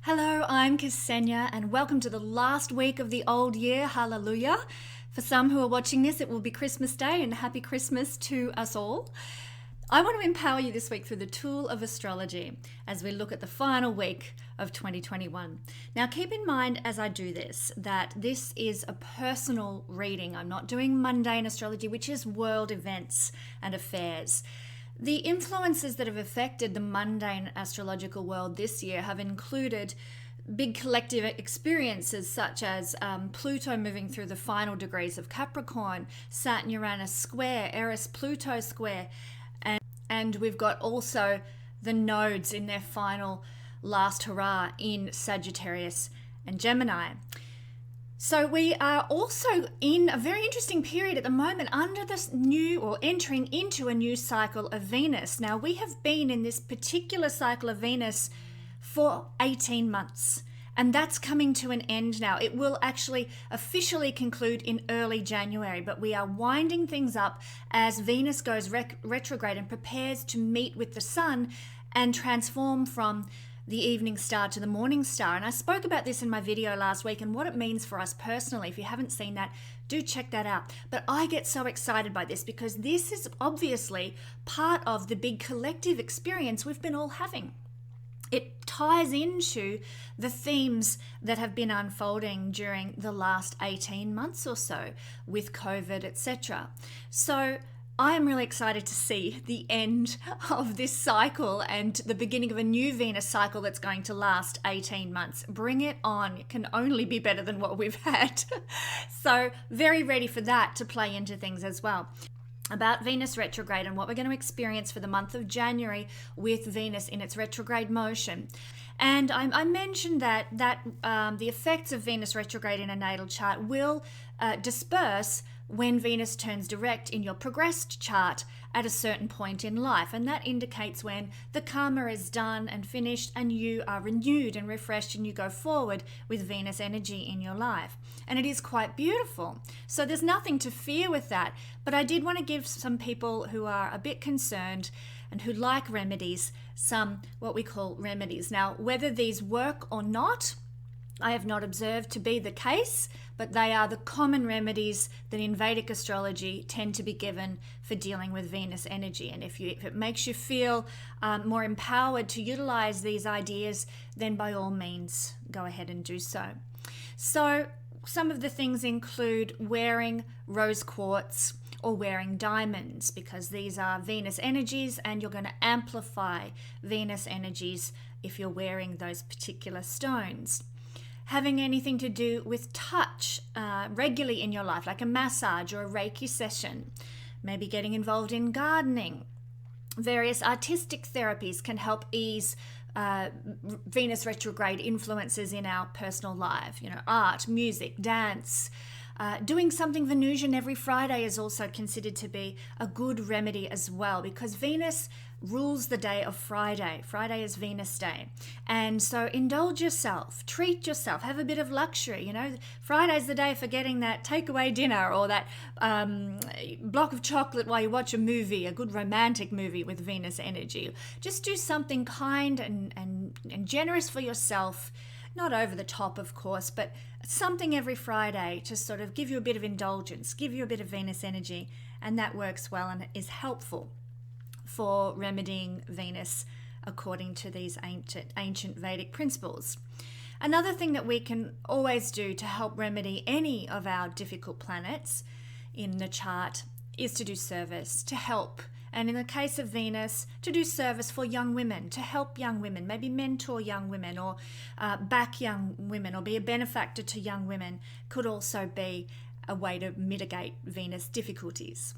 Hello, I'm Kesenya, and welcome to the last week of the old year. Hallelujah. For some who are watching this, it will be Christmas Day, and happy Christmas to us all. I want to empower you this week through the tool of astrology as we look at the final week of 2021. Now, keep in mind as I do this that this is a personal reading. I'm not doing mundane astrology, which is world events and affairs. The influences that have affected the mundane astrological world this year have included big collective experiences such as Pluto moving through the final degrees of Capricorn, Saturn-Uranus square, Eris-Pluto square, and we've got also the nodes in their final last hurrah in Sagittarius and Gemini. So we are also in a very interesting period at the moment under this new or entering into a new cycle of Venus. Now, we have been in this particular cycle of Venus for 18 months, and that's coming to an end now. It will actually officially conclude in early January, but we are winding things up as Venus goes retrograde and prepares to meet with the Sun and transform from the evening star to the morning star. And I spoke about this in my video last week and what it means for us personally. If you haven't seen that, do check that out. But I get so excited by this because this is obviously part of the big collective experience we've been all having. It ties into the themes that have been unfolding during the last 18 months or so with COVID, etc. So I am really excited to see the end of this cycle and the beginning of a new Venus cycle that's going to last 18 months. Bring it on. It can only be better than what we've had. So very ready for that to play into things as well. About Venus retrograde and what we're going to experience for the month of January with Venus in its retrograde motion. And I mentioned that the effects of Venus retrograde in a natal chart will disperse when Venus turns direct in your progressed chart at a certain point in life. And that indicates when the karma is done and finished and you are renewed and refreshed and you go forward with Venus energy in your life. And it is quite beautiful. So there's nothing to fear with that. But I did want to give some people who are a bit concerned and who like remedies some what we call remedies. Now, whether these work or not, I have not observed to be the case, but they are the common remedies that in Vedic astrology tend to be given for dealing with Venus energy. And if it makes you feel more empowered to utilize these ideas, then by all means, go ahead and do so. So some of the things include wearing rose quartz or wearing diamonds, because these are Venus energies and you're going to amplify Venus energies if you're wearing those particular stones. Having anything to do with touch regularly in your life, like a massage or a Reiki session, maybe getting involved in gardening. Various artistic therapies can help ease Venus retrograde influences in our personal life. Art, music, dance. Doing something Venusian every Friday is also considered to be a good remedy as well, because Venus rules the day of Friday. Friday is Venus Day. And so indulge yourself, treat yourself, have a bit of luxury. Friday's the day for getting that takeaway dinner or that block of chocolate while you watch a movie, a good romantic movie with Venus energy. Just do something kind and generous for yourself. Not over the top, of course, but something every Friday to sort of give you a bit of indulgence, give you a bit of Venus energy, and that works well and is helpful for remedying Venus according to these ancient Vedic principles. Another thing that we can always do to help remedy any of our difficult planets in the chart is to do service, to help. And in the case of Venus, to do service for young women, to help young women, maybe mentor young women or back young women or be a benefactor to young women could also be a way to mitigate Venus difficulties.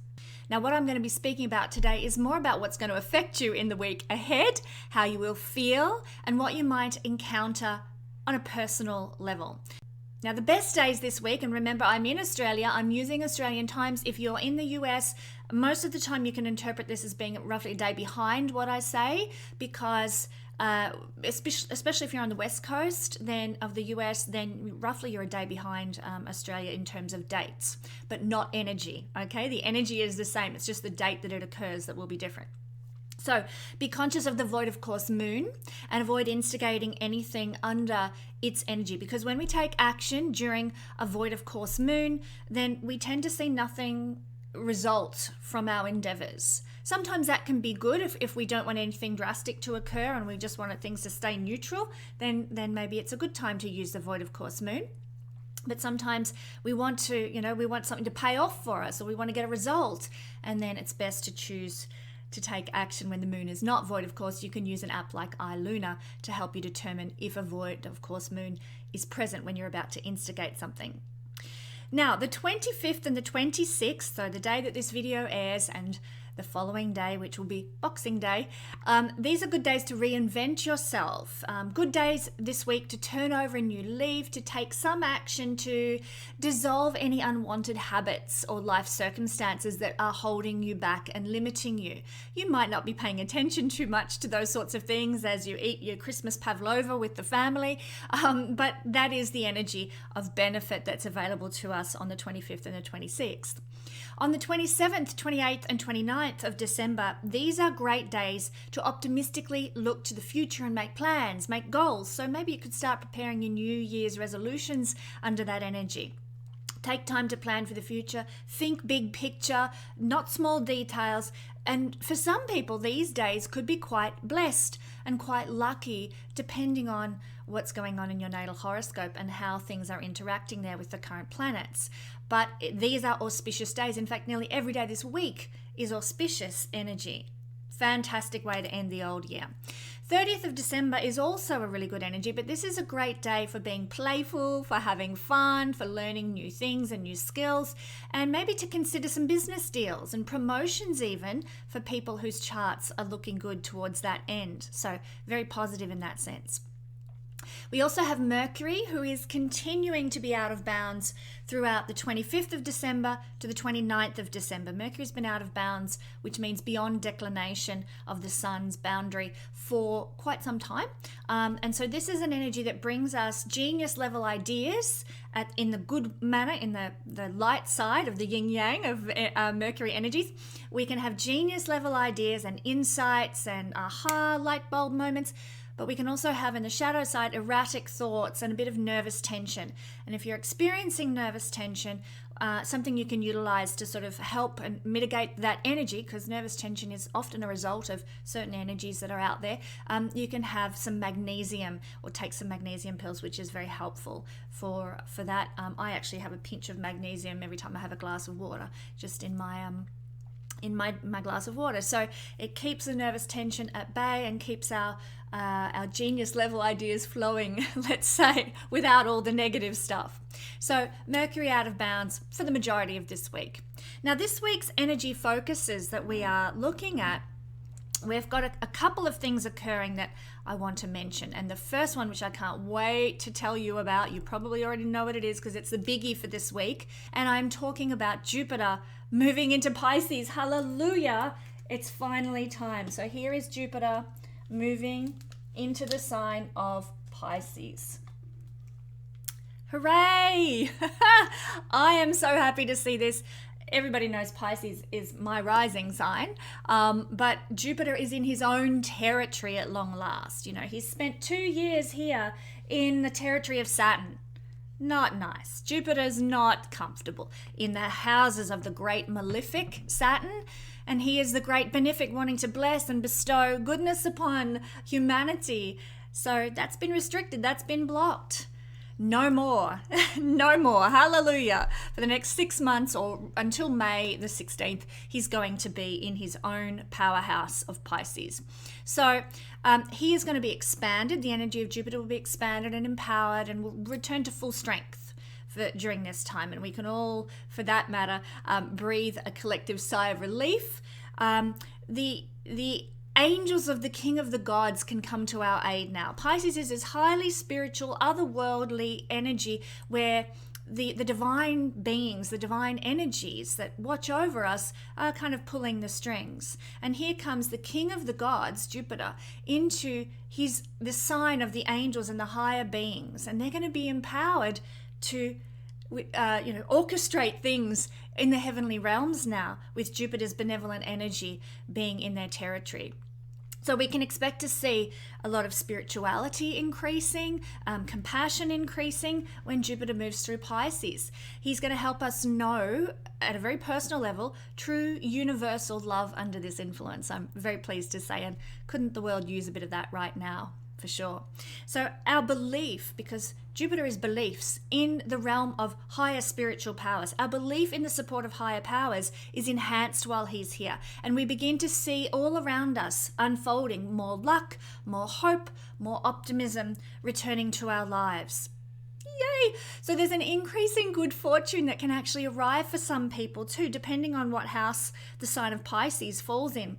Now, what I'm going to be speaking about today is more about what's going to affect you in the week ahead, how you will feel, and what you might encounter on a personal level. Now, the best days this week, and remember, I'm in Australia, I'm using Australian times. If you're in the US, most of the time you can interpret this as being roughly a day behind what I say, because especially if you're on the west coast then of the US, then roughly you're a day behind Australia in terms of dates, but not energy, okay? The energy is the same. It's just the date that it occurs that will be different. So be conscious of the void of course moon and avoid instigating anything under its energy, because when we take action during a void of course moon, then we tend to see nothing result from our endeavors. Sometimes that can be good if we don't want anything drastic to occur and we just want things to stay neutral, then maybe it's a good time to use the void of course moon. But sometimes we want to, we want something to pay off for us, or we want to get a result, and then it's best to choose to take action when the moon is not void. Of course, you can use an app like iLuna to help you determine if a void of course moon is present when you're about to instigate something. Now, the 25th and the 26th, so the day that this video airs and the following day, which will be Boxing Day, these are good days to reinvent yourself. Good days this week to turn over a new leaf, to take some action to dissolve any unwanted habits or life circumstances that are holding you back and limiting you. You might not be paying attention too much to those sorts of things as you eat your Christmas pavlova with the family, but that is the energy of benefit that's available to us on the 25th and the 26th. On the 27th, 28th and 29th of December, these are great days to optimistically look to the future and make plans, make goals. So maybe you could start preparing your New Year's resolutions under that energy. Take time to plan for the future, think big picture, not small details. And for some people, these days could be quite blessed and quite lucky, depending on what's going on in your natal horoscope and how things are interacting there with the current planets. But these are auspicious days. In fact, nearly every day this week is auspicious energy. Fantastic way to end the old year. 30th of December is also a really good energy, but this is a great day for being playful, for having fun, for learning new things and new skills, and maybe to consider some business deals and promotions even for people whose charts are looking good towards that end. So very positive in that sense. We also have Mercury, who is continuing to be out of bounds throughout the 25th of December to the 29th of December. Mercury's been out of bounds, which means beyond declination of the sun's boundary for quite some time. And so this is an energy that brings us genius level ideas in the good manner, in the light side of the yin yang of Mercury energies. We can have genius level ideas and insights and aha light bulb moments. But we can also have in the shadow side erratic thoughts and a bit of nervous tension. And if you're experiencing nervous tension, something you can utilize to sort of help and mitigate that energy, because nervous tension is often a result of certain energies that are out there, you can have some magnesium or take some magnesium pills, which is very helpful for that. I actually have a pinch of magnesium every time I have a glass of water, just in my glass of water. So it keeps the nervous tension at bay and keeps our genius level ideas flowing, let's say, without all the negative stuff. So Mercury out of bounds for the majority of this week. Now, this week's energy focuses that we are looking at, we've got a couple of things occurring that I want to mention. And the first one, which I can't wait to tell you about, you probably already know what it is because it's the biggie for this week. And I'm talking about Jupiter moving into Pisces. Hallelujah. It's finally time. So here is Jupiter moving into the sign of Pisces. Hooray! I am so happy to see this. Everybody knows Pisces is my rising sign, but Jupiter is in his own territory at long last. You know, he's spent 2 years here in the territory of Saturn. Not nice. Jupiter's not comfortable in the houses of the great malefic Saturn, and he is the great benefic, wanting to bless and bestow goodness upon humanity. So that's been restricted, that's been blocked. No more. No more. Hallelujah. For the next 6 months or until May the 16th, he's going to be in his own powerhouse of Pisces. So he is going to be expanded. The energy of Jupiter will be expanded and empowered and will return to full strength during this time. And we can all, for that matter, breathe a collective sigh of relief. The angels of the King of the Gods can come to our aid now. Pisces is this highly spiritual, otherworldly energy where the divine beings, the divine energies that watch over us are kind of pulling the strings. And here comes the King of the Gods, Jupiter, into the sign of the angels and the higher beings. And they're going to be empowered to orchestrate things in the heavenly realms now, with Jupiter's benevolent energy being in their territory. So we can expect to see a lot of spirituality increasing, compassion increasing when Jupiter moves through Pisces. He's going to help us know at a very personal level true universal love under this influence. I'm very pleased to say, and couldn't the world use a bit of that right now? For sure. So our belief, because Jupiter is beliefs in the realm of higher spiritual powers, our belief in the support of higher powers is enhanced while he's here. And we begin to see all around us unfolding more luck, more hope, more optimism returning to our lives. Yay! So there's an increase in good fortune that can actually arrive for some people too, depending on what house the sign of Pisces falls in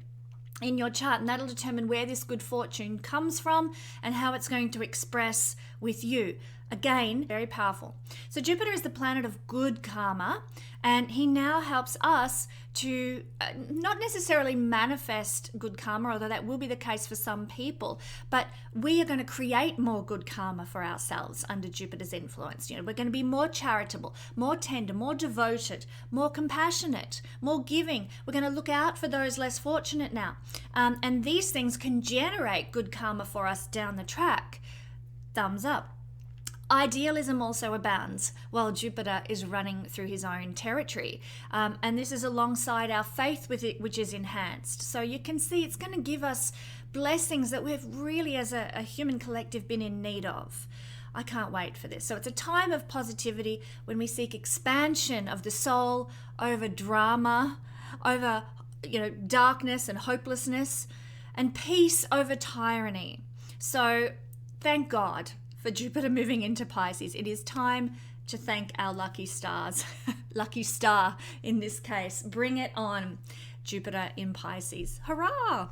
your chart, and that'll determine where this good fortune comes from and how it's going to express with you. Again, very powerful. So Jupiter is the planet of good karma, and he now helps us to not necessarily manifest good karma, although that will be the case for some people, but we are going to create more good karma for ourselves under Jupiter's influence. We're going to be more charitable, more tender, more devoted, more compassionate, more giving. We're going to look out for those less fortunate now. And these things can generate good karma for us down the track. Thumbs up. Idealism also abounds while Jupiter is running through his own territory. And this is alongside our faith with it, which is enhanced. So you can see it's going to give us blessings that we've really, as a human collective, been in need of. I can't wait for this. So it's a time of positivity when we seek expansion of the soul over drama, over darkness and hopelessness, and peace over tyranny. So thank God for Jupiter moving into Pisces. It is time to thank our lucky stars. Lucky star in this case. Bring it on, Jupiter in Pisces. Hurrah!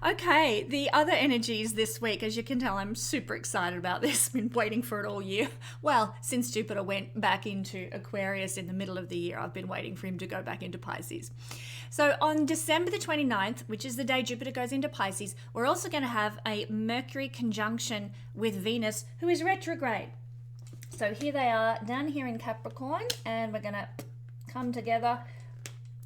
Okay, the other energies this week, as you can tell, I'm super excited about this. Been waiting for it all year. Well, since Jupiter went back into Aquarius in the middle of the year, I've been waiting for him to go back into Pisces. So on December the 29th, which is the day Jupiter goes into Pisces, we're also going to have a Mercury conjunction with Venus, who is retrograde. So here they are down here in Capricorn, and we're going to come together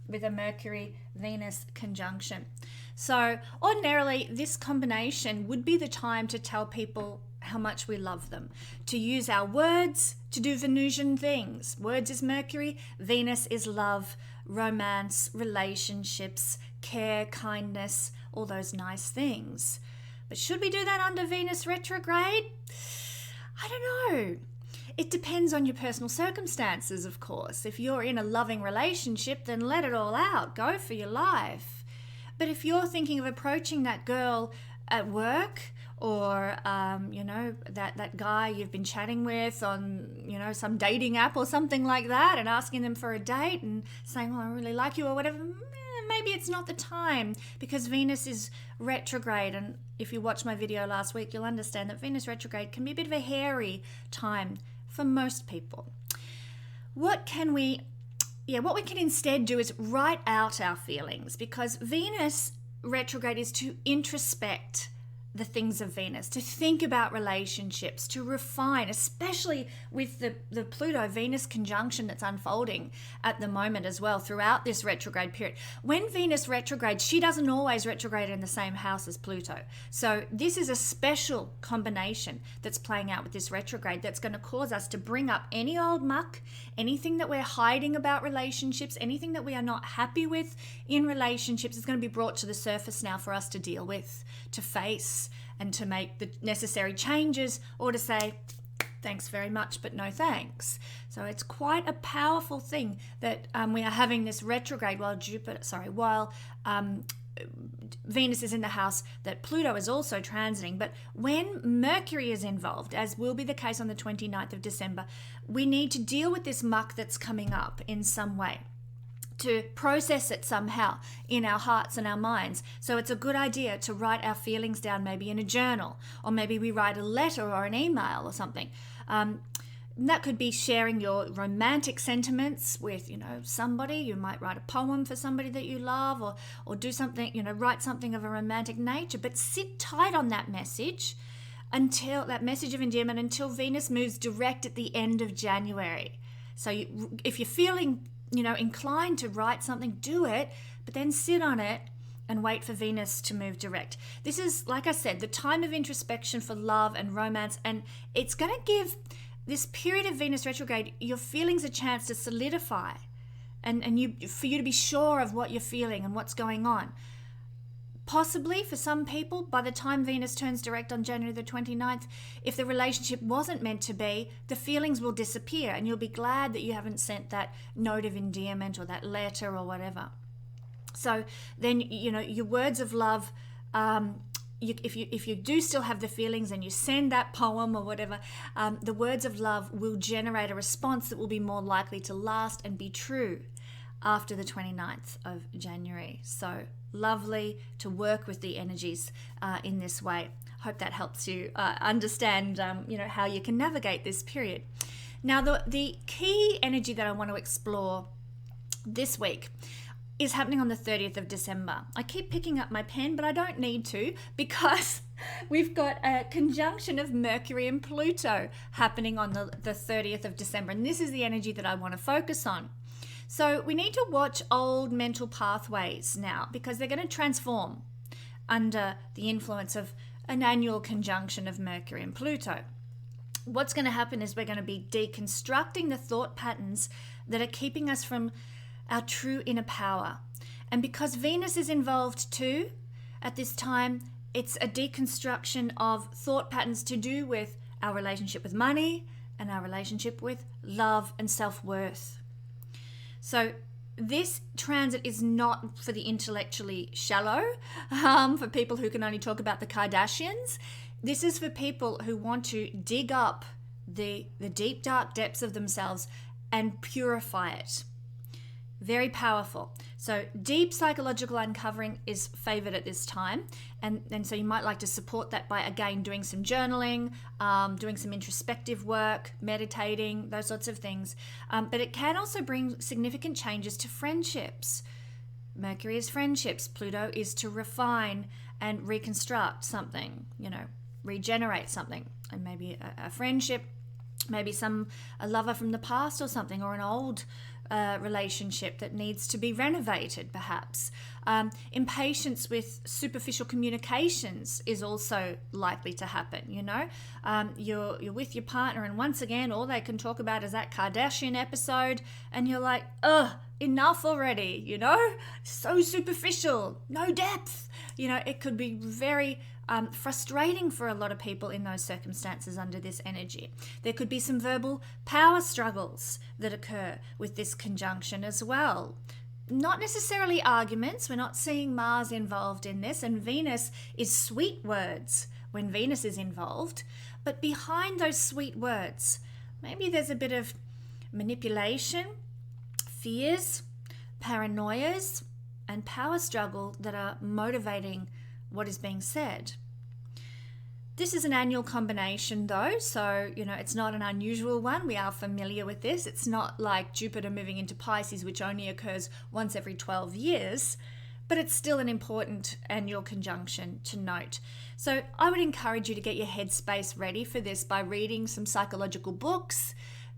with a Mercury-Venus conjunction. So ordinarily, this combination would be the time to tell people how much we love them, to use our words to do Venusian things. Words is Mercury, Venus is love, romance, relationships, care, kindness, all those nice things. But should we do that under Venus retrograde? I don't know. It depends on your personal circumstances, of course. If you're in a loving relationship, then let it all out. Go for your life. But if you're thinking of approaching that girl at work, or that guy you've been chatting with on some dating app or something like that, and asking them for a date and saying, I really like you or whatever, maybe it's not the time, because Venus is retrograde. And if you watched my video last week, you'll understand that Venus retrograde can be a bit of a hairy time for most people. What we can instead do is write out our feelings, because Venus retrograde is to introspect the things of Venus, to think about relationships, to refine, especially with the Pluto-Venus conjunction that's unfolding at the moment as well throughout this retrograde period. When Venus retrogrades, she doesn't always retrograde in the same house as Pluto. So this is a special combination that's playing out with this retrograde that's going to cause us to bring up any old muck, anything that we're hiding about relationships, anything that we are not happy with in relationships is going to be brought to the surface now for us to deal with, to face, and to make the necessary changes, or to say thanks very much but no thanks. So it's quite a powerful thing that we are having this retrograde while Venus is in the house that Pluto is also transiting. But when Mercury is involved, as will be the case on the 29th of December, we need to deal with this muck that's coming up in some way, to process it somehow in our hearts and our minds. So it's a good idea to write our feelings down, maybe in a journal, or maybe we write a letter or an email or something. That could be sharing your romantic sentiments with, somebody. You might write a poem for somebody that you love, or do something, write something of a romantic nature, but sit tight on that message until that message of endearment, until Venus moves direct at the end of January. So if you're feeling inclined to write something, do it, but then sit on it and wait for Venus to move direct. This is, like I said, the time of introspection for love and romance, and it's going to give this period of Venus retrograde your feelings a chance to solidify and for you to be sure of what you're feeling and what's going on. Possibly for some people, by the time Venus turns direct on January the 29th, if the relationship wasn't meant to be, the feelings will disappear and you'll be glad that you haven't sent that note of endearment or that letter or whatever. So then, your words of love, if you do still have the feelings and you send that poem or whatever, the words of love will generate a response that will be more likely to last and be true after the 29th of January. So lovely to work with the energies in this way. Hope that helps you understand, how you can navigate this period. Now, the key energy that I want to explore this week is happening on the 30th of December. I keep picking up my pen, but I don't need to because we've got a conjunction of Mercury and Pluto happening on the 30th of December. And this is the energy that I want to focus on. So we need to watch old mental pathways now because they're going to transform under the influence of an annual conjunction of Mercury and Pluto. What's going to happen is we're going to be deconstructing the thought patterns that are keeping us from our true inner power. And because Venus is involved too at this time, it's a deconstruction of thought patterns to do with our relationship with money and our relationship with love and self-worth. So this transit is not for the intellectually shallow, for people who can only talk about the Kardashians. This is for people who want to dig up the deep, dark depths of themselves and purify it. Very powerful. So deep psychological uncovering is favored at this time. And so you might like to support that by, again, doing some journaling, doing some introspective work, meditating, those sorts of things. But it can also bring significant changes to friendships. Mercury is friendships. Pluto is to refine and reconstruct something, regenerate something. And maybe a friendship, maybe a lover from the past or something, or an old relationship that needs to be renovated, perhaps. Impatience with superficial communications is also likely to happen. You're with your partner, and once again, all they can talk about is that Kardashian episode, and you're like, ugh, enough already. So superficial, no depth. It could be very frustrating for a lot of people in those circumstances under this energy. There could be some verbal power struggles that occur with this conjunction as well. Not necessarily arguments. We're not seeing Mars involved in this, and Venus is sweet words when Venus is involved. But behind those sweet words, maybe there's a bit of manipulation, fears, paranoias, and power struggle that are motivating what is being said. This is an annual combination though, so it's not an unusual one. We are familiar with this. It's not like Jupiter moving into Pisces, which only occurs once every 12 years, but it's still an important annual conjunction to note. So I would encourage you to get your headspace ready for this by reading some psychological books,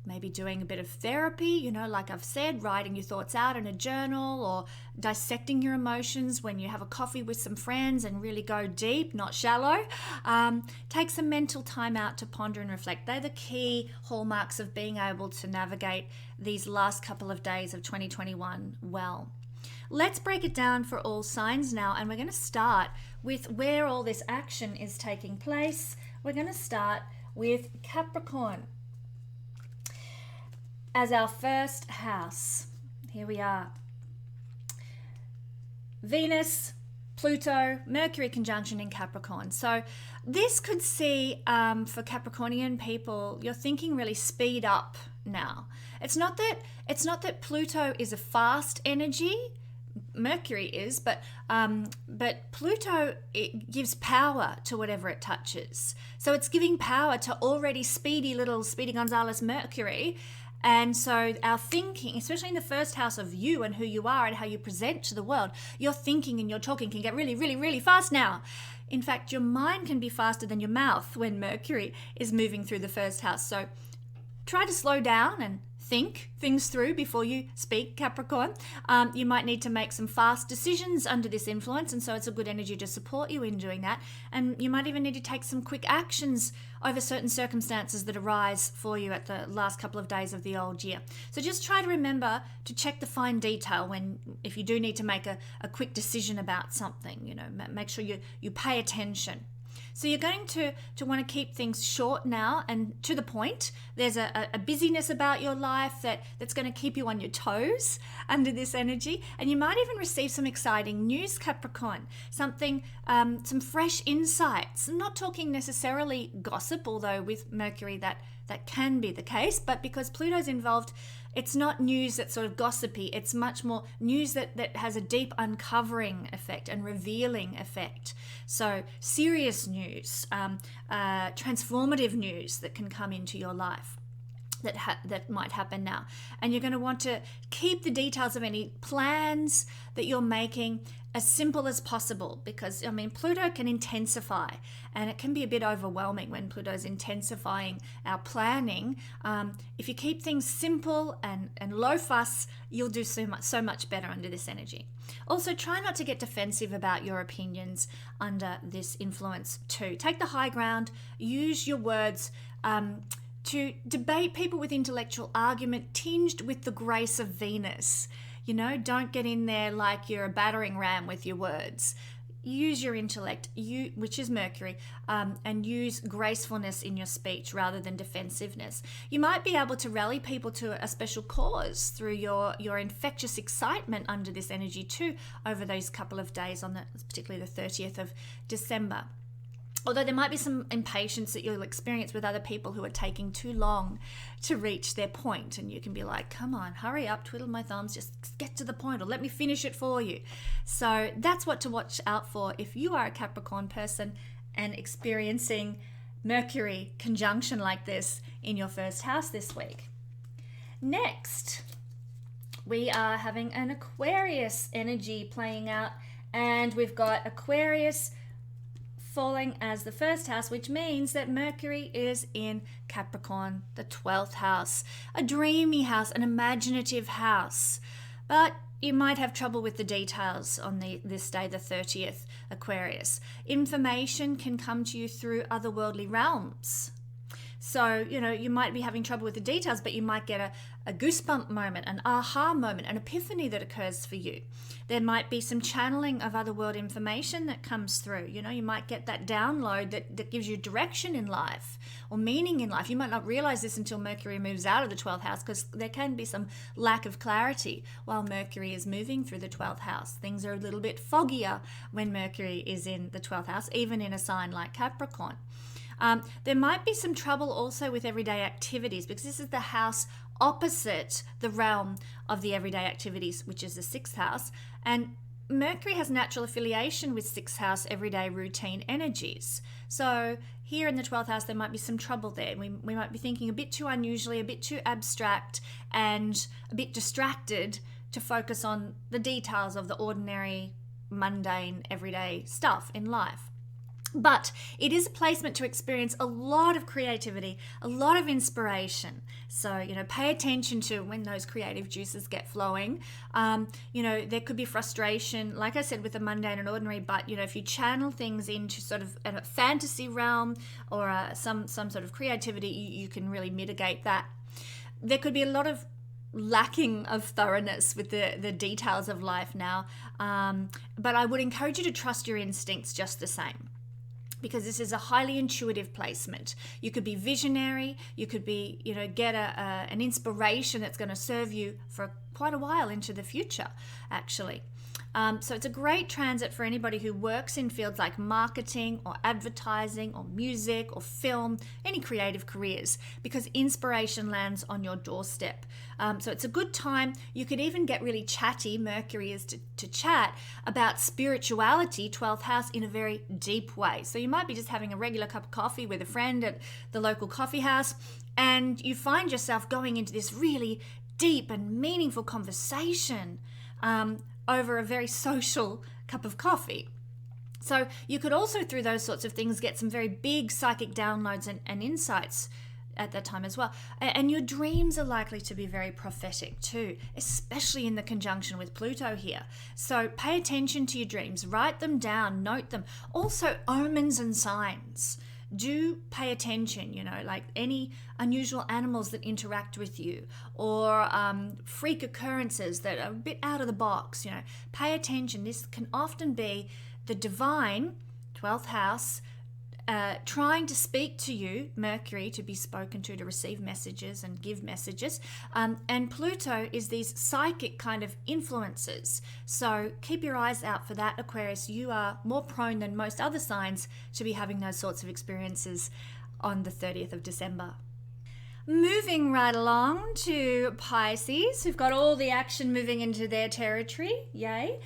maybe doing a bit of therapy, like I've said, writing your thoughts out in a journal, or dissecting your emotions when you have a coffee with some friends and really go deep, not shallow. Take some mental time out to ponder and reflect. They're the key hallmarks of being able to navigate these last couple of days of 2021 well. Let's break it down for all signs now, and we're going to start with where all this action is taking place. We're going to start with Capricorn as our first house. Here we are. Venus, Pluto, Mercury conjunction in Capricorn. So this could see for Capricornian people, your thinking really speed up now. It's not that Pluto is a fast energy. Mercury is, but Pluto, it gives power to whatever it touches. So it's giving power to already speedy Gonzalez Mercury. And so our thinking, especially in the first house of you and who you are and how you present to the world, your thinking and your talking can get really, really, really fast now. In fact, your mind can be faster than your mouth when Mercury is moving through the first house. So try to slow down and think things through before you speak, Capricorn. You might need to make some fast decisions under this influence, and so it's a good energy to support you in doing that. And you might even need to take some quick actions over certain circumstances that arise for you at the last couple of days of the old year. So just try to remember to check the fine detail if you do need to make a quick decision about something. Make sure you pay attention. So you're going to want to keep things short now and to the point. There's a busyness about your life that's going to keep you on your toes under this energy. And you might even receive some exciting news, Capricorn. Some fresh insights. I'm not talking necessarily gossip, although with Mercury that can be the case. But because Pluto's involved, it's not news that's sort of gossipy. It's much more news that has a deep uncovering effect and revealing effect. So serious news, transformative news that can come into your life that might happen now. And you're going to want to keep the details of any plans that you're making as simple as possible, because Pluto can intensify, and it can be a bit overwhelming when Pluto's intensifying our planning. If you keep things simple and low fuss, you'll do so much better under this energy. Also, try not to get defensive about your opinions under this influence too. Take the high ground, use your words to debate people with intellectual argument tinged with the grace of Venus. Don't get in there like you're a battering ram with your words. Use your intellect, which is Mercury, and use gracefulness in your speech rather than defensiveness. You might be able to rally people to a special cause through your infectious excitement under this energy too over those couple of days, particularly the 30th of December. Although there might be some impatience that you'll experience with other people who are taking too long to reach their point. And you can be like, come on, hurry up, twiddle my thumbs, just get to the point, or let me finish it for you. So that's what to watch out for if you are a Capricorn person and experiencing Mercury conjunction like this in your first house this week. Next, we are having an Aquarius energy playing out, and we've got Aquarius falling as the first house, which means that Mercury is in Capricorn, the 12th house, a dreamy house, an imaginative house. But you might have trouble with the details on this day, the 30th, Aquarius. Information can come to you through otherworldly realms. So, you might be having trouble with the details, but you might get a goosebump moment, an aha moment, an epiphany that occurs for you. There might be some channeling of otherworld information that comes through. You might get that download that gives you direction in life or meaning in life. You might not realize this until Mercury moves out of the 12th house, because there can be some lack of clarity while Mercury is moving through the 12th house. Things are a little bit foggier when Mercury is in the 12th house, even in a sign like Capricorn. There might be some trouble also with everyday activities, because this is the house opposite the realm of the everyday activities, which is the 6th house. And Mercury has natural affiliation with 6th house everyday routine energies. So here in the 12th house, there might be some trouble there. We might be thinking a bit too unusually, a bit too abstract, and a bit distracted to focus on the details of the ordinary, mundane, everyday stuff in life. But it is a placement to experience a lot of creativity, a lot of inspiration. So, pay attention to when those creative juices get flowing. There could be frustration, like I said, with the mundane and ordinary, but, if you channel things into sort of a fantasy realm or some sort of creativity, you can really mitigate that. There could be a lot of lacking of thoroughness with the details of life now, but I would encourage you to trust your instincts just the same, because this is a highly intuitive placement. You could be visionary, you could be, get an inspiration that's going to serve you for quite a while into the future, actually. So it's a great transit for anybody who works in fields like marketing or advertising or music or film, any creative careers, because inspiration lands on your doorstep. So it's a good time. You could even get really chatty. Mercury is to chat about spirituality, 12th house, in a very deep way. So you might be just having a regular cup of coffee with a friend at the local coffee house, and you find yourself going into this really deep and meaningful conversation over a very social cup of coffee. So you could also, through those sorts of things, get some very big psychic downloads and insights at that time as well. And your dreams are likely to be very prophetic too, especially in the conjunction with Pluto here. So pay attention to your dreams, write them down, note them. Also, omens and signs. Do pay attention, like any unusual animals that interact with you, or freak occurrences that are a bit out of the box, pay attention. This can often be the divine, 12th house, trying to speak to you, Mercury, to be spoken to receive messages and give messages. And Pluto is these psychic kind of influences. So keep your eyes out for that, Aquarius. You are more prone than most other signs to be having those sorts of experiences on the 30th of December. Moving right along to Pisces, who've got all the action moving into their territory. Yay.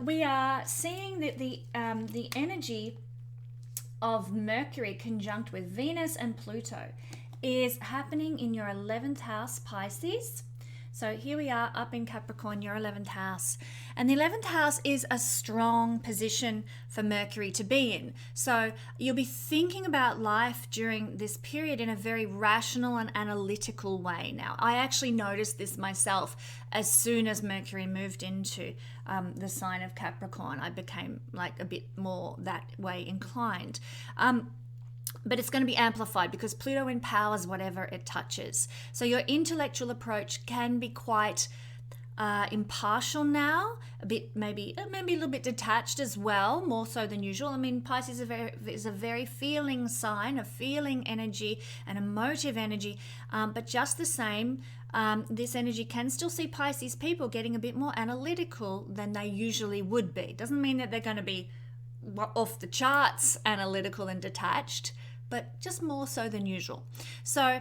We are seeing that the energy of Mercury conjunct with Venus and Pluto is happening in your 11th house, Pisces. So here we are up in Capricorn, your 11th house. And the 11th house is a strong position for Mercury to be in. So you'll be thinking about life during this period in a very rational and analytical way. Now, I actually noticed this myself as soon as Mercury moved into the sign of Capricorn. I became like a bit more that way inclined. But it's going to be amplified because Pluto empowers whatever it touches. So your intellectual approach can be quite impartial now, a bit maybe a little bit detached as well, more so than usual. I mean, Pisces is a very feeling sign, a feeling energy, an emotive energy, but just the same, this energy can still see Pisces people getting a bit more analytical than they usually would be. Doesn't mean that they're going to be off the charts analytical and detached, but just more so than usual. So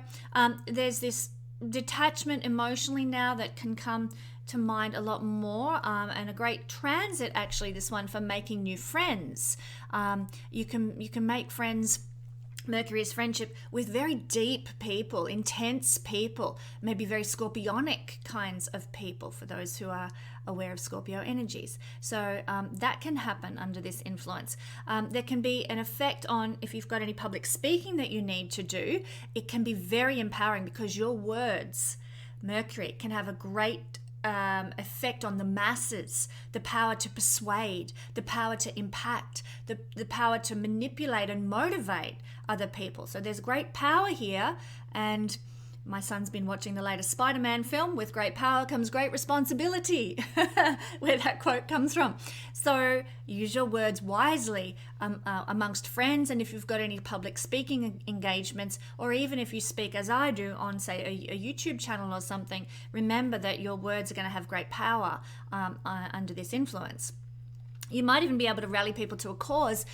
there's this detachment emotionally now that can come to mind a lot more, and a great transit actually, this one, for making new friends. You can make friends. Mercury's friendship with very deep people, intense people, maybe very scorpionic kinds of people, for those who are aware of Scorpio energies. So that can happen under this influence. There can be an effect on, if you've got any public speaking that you need to do, it can be very empowering because your words, Mercury, can have a great effect on the masses, the power to persuade, the power to impact, the power to manipulate and motivate other people. So there's great power here, and my son's been watching the latest Spider-Man film, with great power comes great responsibility, where that quote comes from. So use your words wisely amongst friends, and if you've got any public speaking engagements, or even if you speak as I do on, say, a YouTube channel or something, remember that your words are going to have great power under this influence. You might even be able to rally people to a cause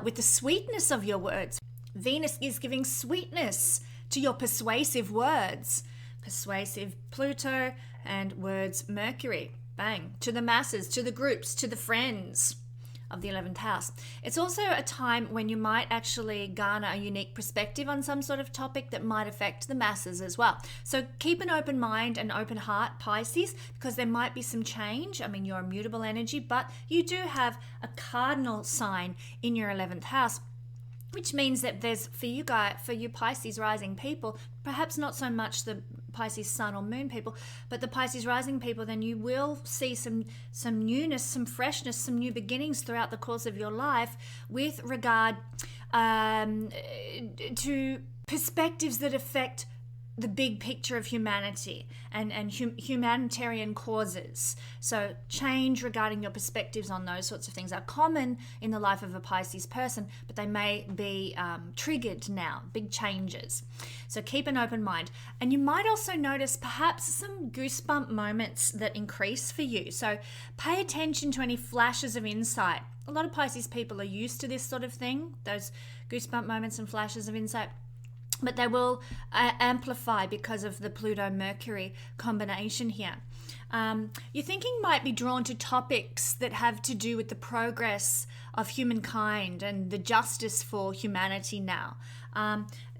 with the sweetness of your words. Venus is giving sweetness to your persuasive words. Persuasive Pluto, and words Mercury. Bang. To the masses, to the groups, to the friends of the 11th house. It's also a time when you might actually garner a unique perspective on some sort of topic that might affect the masses as well. So keep an open mind and open heart, Pisces, because there might be some change. I mean, you're a mutable energy, but you do have a cardinal sign in your 11th house, which means that there's, for you Pisces rising people, perhaps not so much the Pisces sun or moon people, but the Pisces rising people, then you will see some newness, some freshness, some new beginnings throughout the course of your life with regard to perspectives that affect the big picture of humanity and humanitarian causes. So change regarding your perspectives on those sorts of things are common in the life of a Pisces person, but they may be triggered now, big changes. So keep an open mind. And you might also notice perhaps some goosebump moments that increase for you. So pay attention to any flashes of insight. A lot of Pisces people are used to this sort of thing, those goosebump moments and flashes of insight, but they will amplify because of the Pluto-Mercury combination here. Your thinking might be drawn to topics that have to do with the progress of humankind and the justice for humanity now.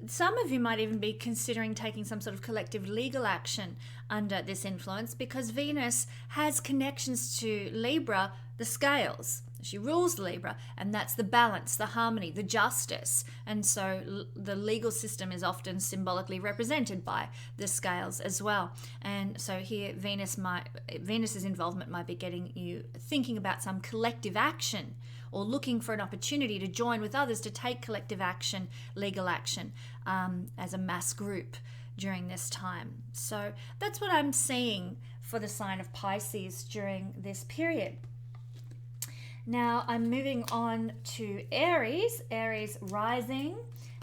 Some of you might even be considering taking some sort of collective legal action under this influence, because Venus has connections to Libra, the scales. She rules Libra, and that's the balance, the harmony, the justice. And so the legal system is often symbolically represented by the scales as well. And so here Venus's involvement might be getting you thinking about some collective action, or looking for an opportunity to join with others to take collective action, legal action, as a mass group during this time. So that's what I'm seeing for the sign of Pisces during this period. Now I'm moving on to Aries. Aries rising,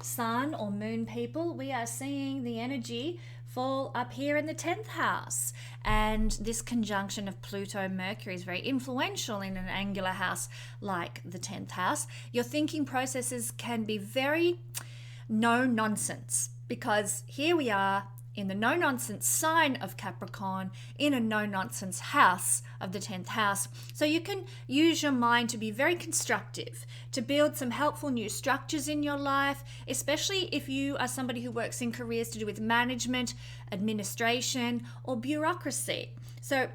sun or moon people. We are seeing the energy fall up here in the 10th house, and this conjunction of Pluto and Mercury is very influential in an angular house like the 10th house. Your thinking processes can be very no nonsense, because here we are in the no nonsense sign of Capricorn, in a no nonsense house of the 10th house. So you can use your mind to be very constructive, to build some helpful new structures in your life, especially if you are somebody who works in careers to do with management, administration, or bureaucracy. So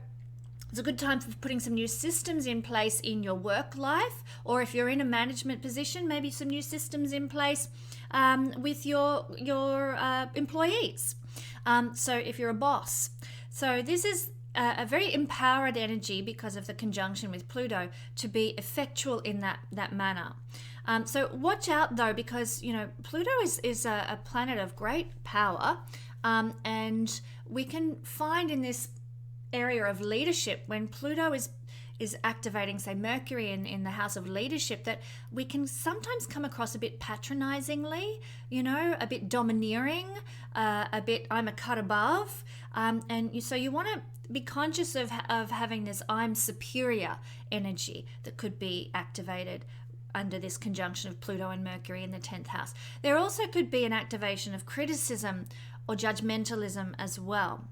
it's a good time for putting some new systems in place in your work life, or if you're in a management position, maybe some new systems in place with your employees. So if you're a boss. So this is a very empowered energy because of the conjunction with Pluto to be effectual in that manner. So watch out though, because Pluto is a planet of great power, and we can find in this area of leadership, when Pluto is activating, say, Mercury in the house of leadership, that we can sometimes come across a bit patronizingly, a bit domineering, a bit I'm a cut above. So you want to be conscious of having this I'm superior energy that could be activated under this conjunction of Pluto and Mercury in the 10th house. There also could be an activation of criticism or judgmentalism as well.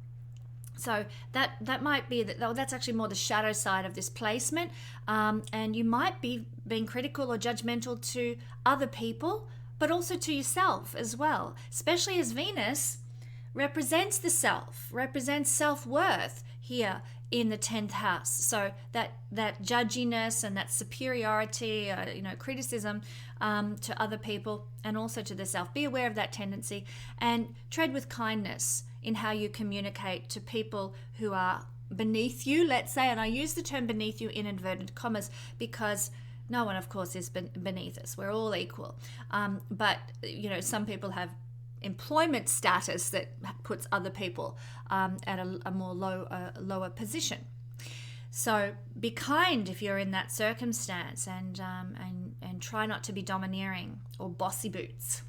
So that might be that's actually more the shadow side of this placement, and you might be being critical or judgmental to other people, but also to yourself as well, especially as Venus represents the self, represents self-worth here in the 10th house. So that judginess and that superiority, criticism to other people and also to the self. Be aware of that tendency and tread with kindness in how you communicate to people who are beneath you, let's say. And I use the term beneath you in inverted commas because no one, of course, is beneath us. We're all equal. But some people have employment status that puts other people at a more lower position. So be kind if you're in that circumstance, and try not to be domineering or bossy boots.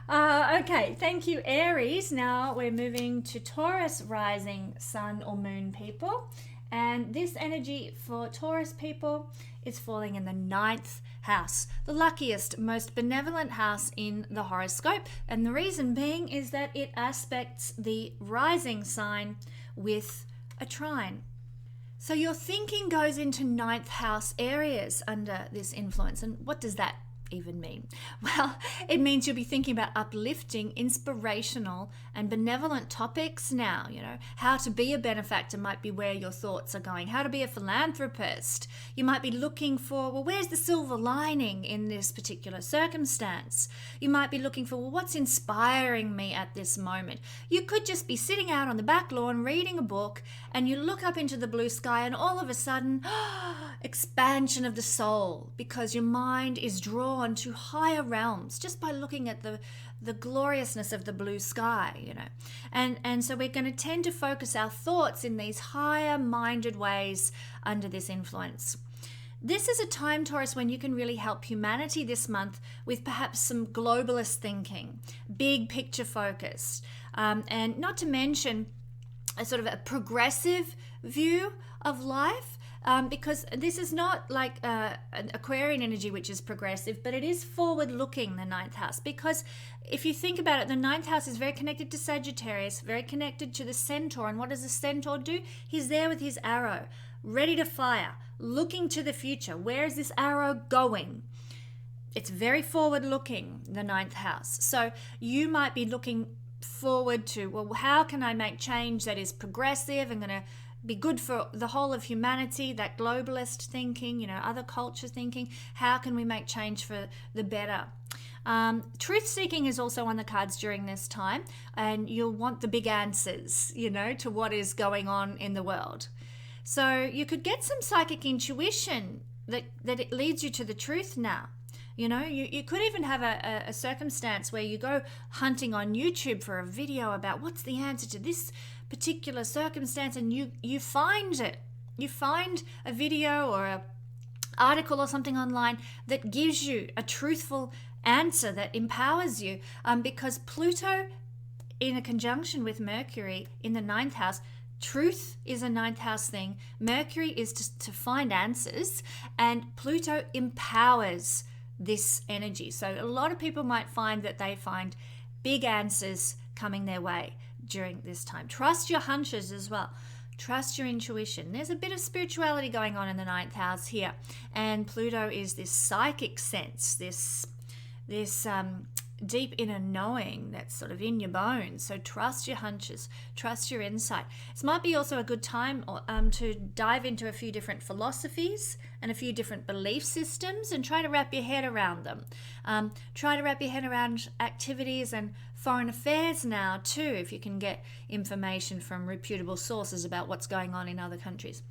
Okay, thank you, Aries. Now we're moving to Taurus rising sun or moon people. And this energy for Taurus people is falling in the 9th house, the luckiest, most benevolent house in the horoscope. And the reason being is that it aspects the rising sign with a trine. So your thinking goes into 9th house areas under this influence. And what does that even mean? Well, it means you'll be thinking about uplifting, inspirational and benevolent topics now. How to be a benefactor might be where your thoughts are going. How to be a philanthropist. You might be looking for, where's the silver lining in this particular circumstance? You might be looking for, what's inspiring me at this moment? You could just be sitting out on the back lawn reading a book, and you look up into the blue sky and all of a sudden, expansion of the soul, because your mind is drawn to higher realms just by looking at the gloriousness of the blue sky, and so we're going to tend to focus our thoughts in these higher minded ways under this influence. This is a time, Taurus, when you can really help humanity this month with perhaps some globalist thinking, big picture focus, and not to mention a sort of a progressive view of life. Because this is not like an Aquarian energy, which is progressive, but it is forward-looking, the 9th house. Because if you think about it, the 9th house is very connected to Sagittarius, very connected to the centaur. And what does the centaur do? He's there with his arrow, ready to fire, looking to the future. Where is this arrow going? It's very forward-looking, the 9th house. So you might be looking forward to, how can I make change that is progressive? I'm going to be good for the whole of humanity, that globalist thinking, you know, other culture thinking. How can we make change for the better? Truth seeking is also on the cards during this time, and you'll want the big answers, you know, to what is going on in the world. So you could get some psychic intuition that it leads you to the truth now. You know, you could even have a circumstance where you go hunting on YouTube for a video about what's the answer to this particular circumstance, and you find it. You find a video or an article or something online that gives you a truthful answer that empowers you, because Pluto in a conjunction with Mercury in the 9th house, truth is a 9th house thing. Mercury is to find answers, and Pluto empowers this energy. So a lot of people might find that they find big answers coming their way during this time. Trust your hunches as well. Trust your intuition. There's a bit of spirituality going on in the 9th house here, and Pluto is this psychic sense, this deep inner knowing that's sort of in your bones. So trust your hunches, trust your insight. This might be also a good time to dive into a few different philosophies and a few different belief systems and try to wrap your head around them. Try to wrap your head around activities and foreign affairs now too, if you can get information from reputable sources about what's going on in other countries.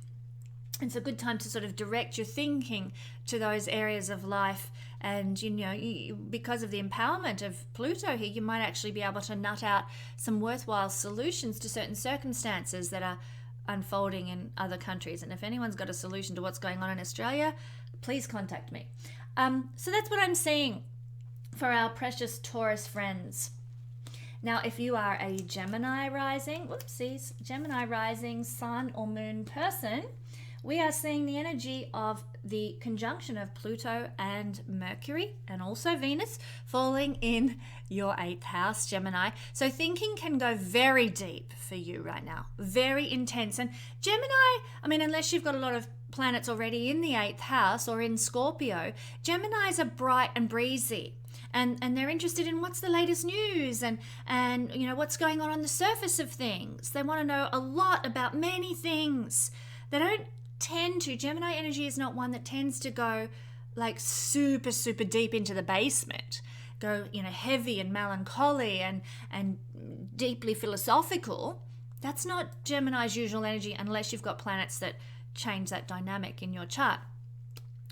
It's a good time to sort of direct your thinking to those areas of life. And, you know, because of the empowerment of Pluto here, you might actually be able to nut out some worthwhile solutions to certain circumstances that are unfolding in other countries. And if anyone's got a solution to what's going on in Australia, please contact me. So that's what I'm seeing for our precious Taurus friends. Now, if you are a Gemini rising, Gemini rising, sun or moon person, we are seeing the energy of the conjunction of Pluto and Mercury and also Venus falling in your 8th house, Gemini. So thinking can go very deep for you right now, very intense. And Gemini, I mean, unless you've got a lot of planets already in the 8th house or in Scorpio, Geminis are bright and breezy. And they're interested in what's the latest news and you know what's going on the surface of things. They want to know a lot about many things. They don't tend to, Gemini energy is not one that tends to go like super deep into the basement, go, you know, heavy and melancholy and deeply philosophical. That's not Gemini's usual energy unless you've got planets that change that dynamic in your chart.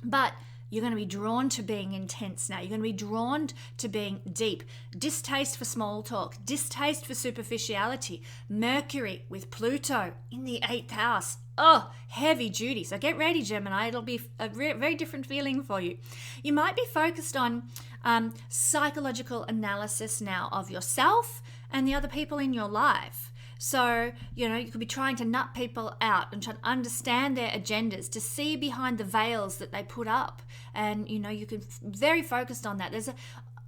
But you're going to be drawn to being intense now. You're going to be drawn to being deep. Distaste for small talk, distaste for superficiality. Mercury with Pluto in the 8th house. Oh, heavy duty. So get ready, Gemini. It'll be a very different feeling for you. You might be focused on psychological analysis now of yourself and the other people in your life. So, you know, you could be trying to nut people out and try to understand their agendas, to see behind the veils that they put up. And, you know, you can very focused on that. There's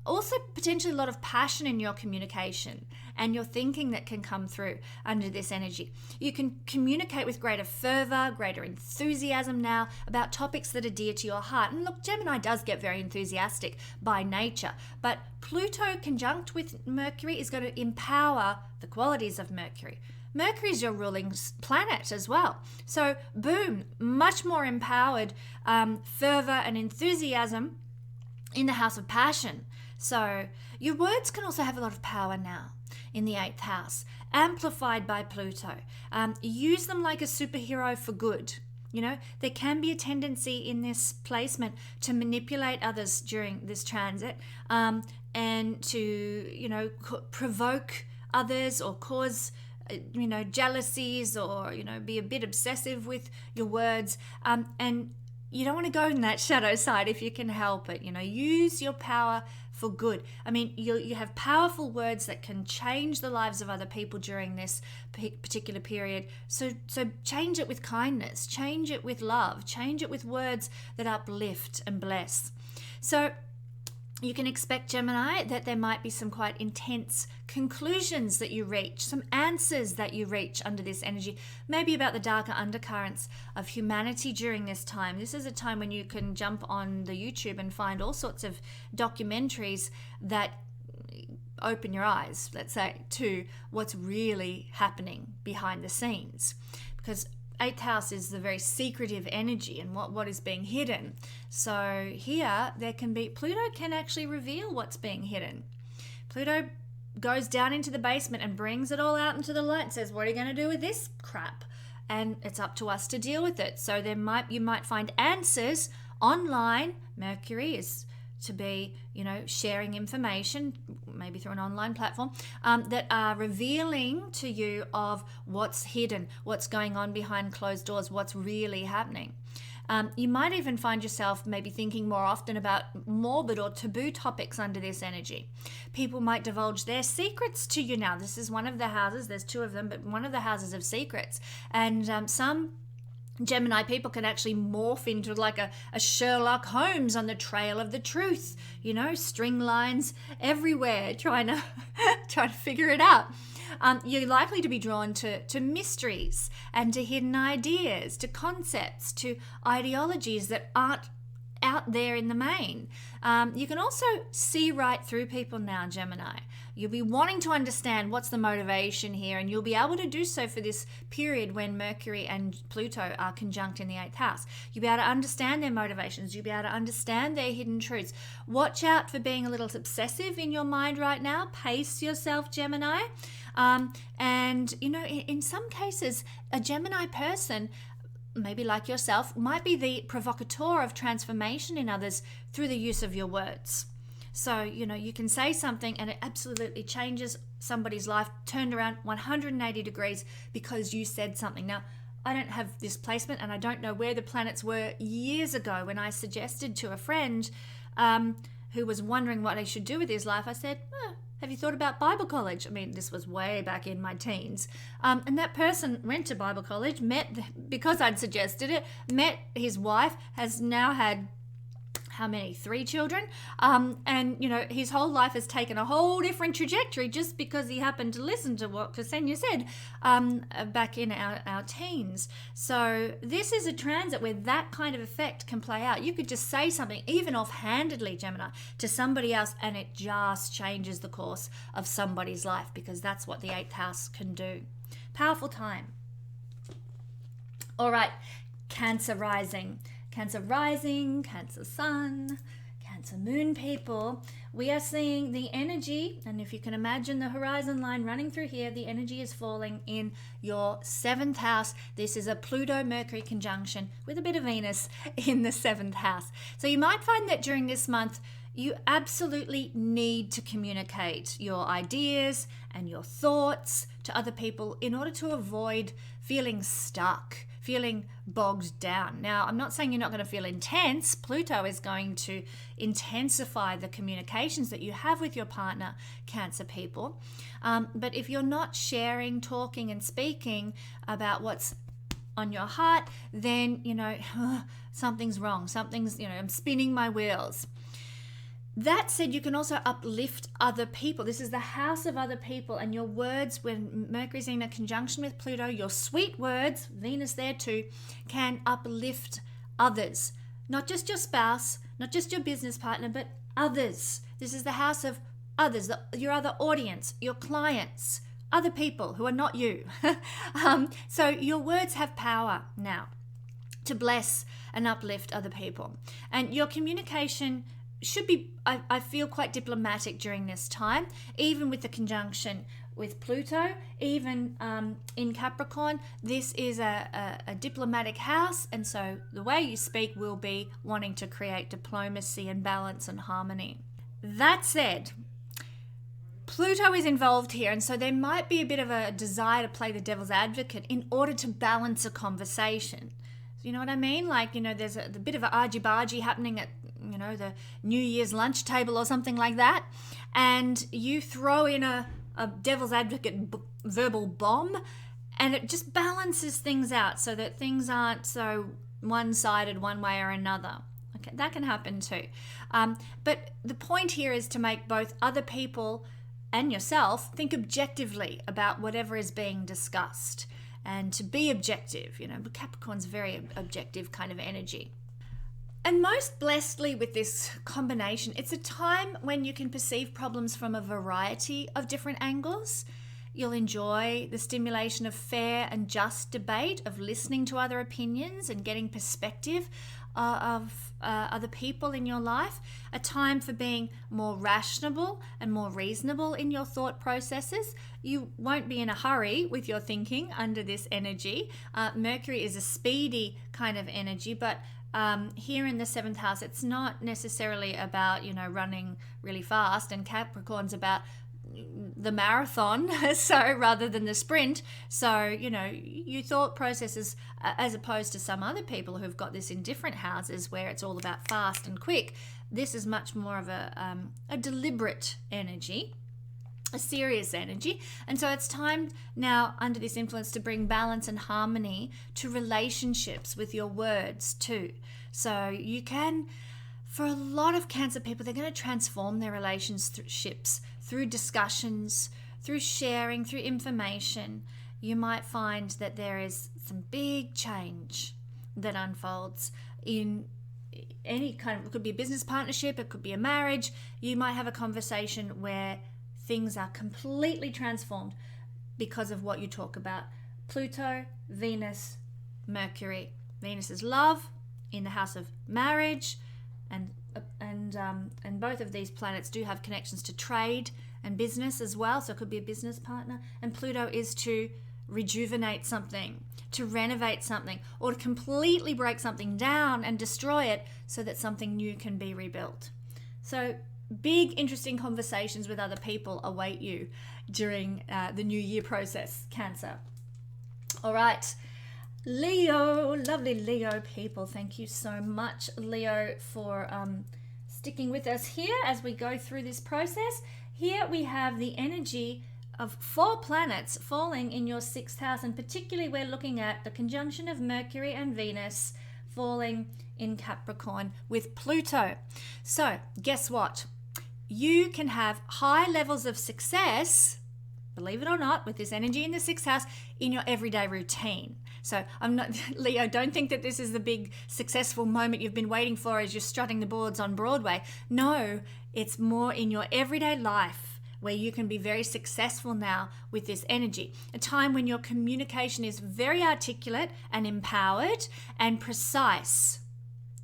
also potentially a lot of passion in your communication and your thinking that can come through under this energy. You can communicate with greater fervor, greater enthusiasm now about topics that are dear to your heart. And look, Gemini does get very enthusiastic by nature, but Pluto conjunct with Mercury is going to empower the qualities of Mercury. Mercury is your ruling planet as well. So boom, much more empowered fervor and enthusiasm in the house of passion. So your words can also have a lot of power now in the 8th house, amplified by Pluto. Use them like a superhero for good. You know, there can be a tendency in this placement to manipulate others during this transit and to, you know, provoke others or cause, you know, jealousies or, you know, be a bit obsessive with your words. And you don't want to go in that shadow side if you can help it. You know, use your power for good. I mean, you have powerful words that can change the lives of other people during this particular period. So change it with kindness, change it with love, change it with words that uplift and bless. So you can expect, Gemini, that there might be some quite intense conclusions that you reach, some answers that you reach under this energy, maybe about the darker undercurrents of humanity during this time. This is a time when you can jump on the YouTube and find all sorts of documentaries that open your eyes, let's say, to what's really happening behind the scenes. Because eighth house is the very secretive energy and what is being hidden. So here Pluto can actually reveal what's being hidden. Pluto goes down into the basement and brings it all out into the light and says, what are you going to do with this crap? And it's up to us to deal with it. So you might find answers online. Mercury is to be, sharing information, maybe through an online platform, that are revealing to you of what's hidden, what's going on behind closed doors, what's really happening. You might even find yourself maybe thinking more often about morbid or taboo topics under this energy. People might divulge their secrets to you now. This is one of the houses, there's two of them, but one of the houses of secrets. And some Gemini people can actually morph into like a Sherlock Holmes on the trail of the truth, string lines everywhere, trying to figure it out. You're likely to be drawn to mysteries and to hidden ideas, to concepts, to ideologies that aren't out there in the main. You can also see right through people now, Gemini. You'll be wanting to understand what's the motivation here, and you'll be able to do so for this period when Mercury and Pluto are conjunct in the eighth house. You'll be able to understand their motivations. You'll be able to understand their hidden truths. Watch out for being a little obsessive in your mind right now. Pace yourself, Gemini. And, in some cases, a Gemini person, maybe like yourself, might be the provocateur of transformation in others through the use of your words. So, you can say something and it absolutely changes somebody's life, turned around 180 degrees because you said something. Now, I don't have this placement and I don't know where the planets were years ago when I suggested to a friend who was wondering what he should do with his life. I said, have you thought about Bible college? I mean, this was way back in my teens. And that person went to Bible college, because I'd suggested it, met his wife, has now had, 3 children? And, his whole life has taken a whole different trajectory just because he happened to listen to what Kesenya said back in our teens. So this is a transit where that kind of effect can play out. You could just say something, even offhandedly, Gemini, to somebody else, and it just changes the course of somebody's life, because that's what the eighth house can do. Powerful time. All right, Cancer rising. Cancer rising, Cancer sun, Cancer moon people. We are seeing the energy, and if you can imagine the horizon line running through here, the energy is falling in your 7th house. This is a Pluto-Mercury conjunction with a bit of Venus in the 7th house. So you might find that during this month, you absolutely need to communicate your ideas and your thoughts to other people in order to avoid feeling stuck, feeling bogged down. Now, I'm not saying you're not going to feel intense. Pluto is going to intensify the communications that you have with your partner, Cancer people. But if you're not sharing, talking, and speaking about what's on your heart, then, something's wrong. I'm spinning my wheels. That said, you can also uplift other people. This is the house of other people, and your words, when Mercury's in a conjunction with Pluto, your sweet words, Venus there too, can uplift others. Not just your spouse, not just your business partner, but others. This is the house of others, your other audience, your clients, other people who are not you. So your words have power now to bless and uplift other people. And your communication should be, I feel, quite diplomatic during this time, even with the conjunction with Pluto, even in Capricorn. This is a diplomatic house, and so the way you speak will be wanting to create diplomacy and balance and harmony. That said, Pluto is involved here, and so there might be a bit of a desire to play the devil's advocate in order to balance a conversation. You know what I mean? Like, there's a bit of an argy-bargy happening at the New Year's lunch table or something like that, and you throw in a devil's advocate verbal bomb, and it just balances things out so that things aren't so one-sided one way or another. Okay, that can happen too. But the point here is to make both other people and yourself think objectively about whatever is being discussed, and to be objective. Capricorn's very objective kind of energy. And most blessedly with this combination, it's a time when you can perceive problems from a variety of different angles. You'll enjoy the stimulation of fair and just debate, of listening to other opinions and getting perspective of other people in your life. A time for being more rational and more reasonable in your thought processes. You won't be in a hurry with your thinking under this energy. Mercury is a speedy kind of energy, but here in the 7th house, it's not necessarily about, running really fast, and Capricorn's about the marathon, so rather than the sprint. So, your thought processes, as opposed to some other people who've got this in different houses where it's all about fast and quick, this is much more of a deliberate energy, a serious energy. And so it's time now, under this influence, to bring balance and harmony to relationships with your words too. So you can, for a lot of Cancer people, they're going to transform their relationships through discussions, through sharing, through information. You might find that there is some big change that unfolds in any kind of, it could be a business partnership, it could be a marriage. You might have a conversation where things are completely transformed because of what you talk about. Pluto, Venus, Mercury. Venus is love in the house of marriage, and both of these planets do have connections to trade and business as well, so it could be a business partner. And Pluto is to rejuvenate something, to renovate something, or to completely break something down and destroy it so that something new can be rebuilt. So big, interesting conversations with other people await you during the New Year process, Cancer. All right. Leo, lovely Leo people, thank you so much, Leo, for sticking with us here as we go through this process. Here we have the energy of 4 planets falling in your 6th house, and particularly we're looking at the conjunction of Mercury and Venus falling in Capricorn with Pluto. So guess what? You can have high levels of success, believe it or not, with this energy in the 6th house in your everyday routine. So I'm not, Leo, don't think that this is the big successful moment you've been waiting for as you're strutting the boards on Broadway. No, it's more in your everyday life where you can be very successful now with this energy. A time when your communication is very articulate and empowered and precise,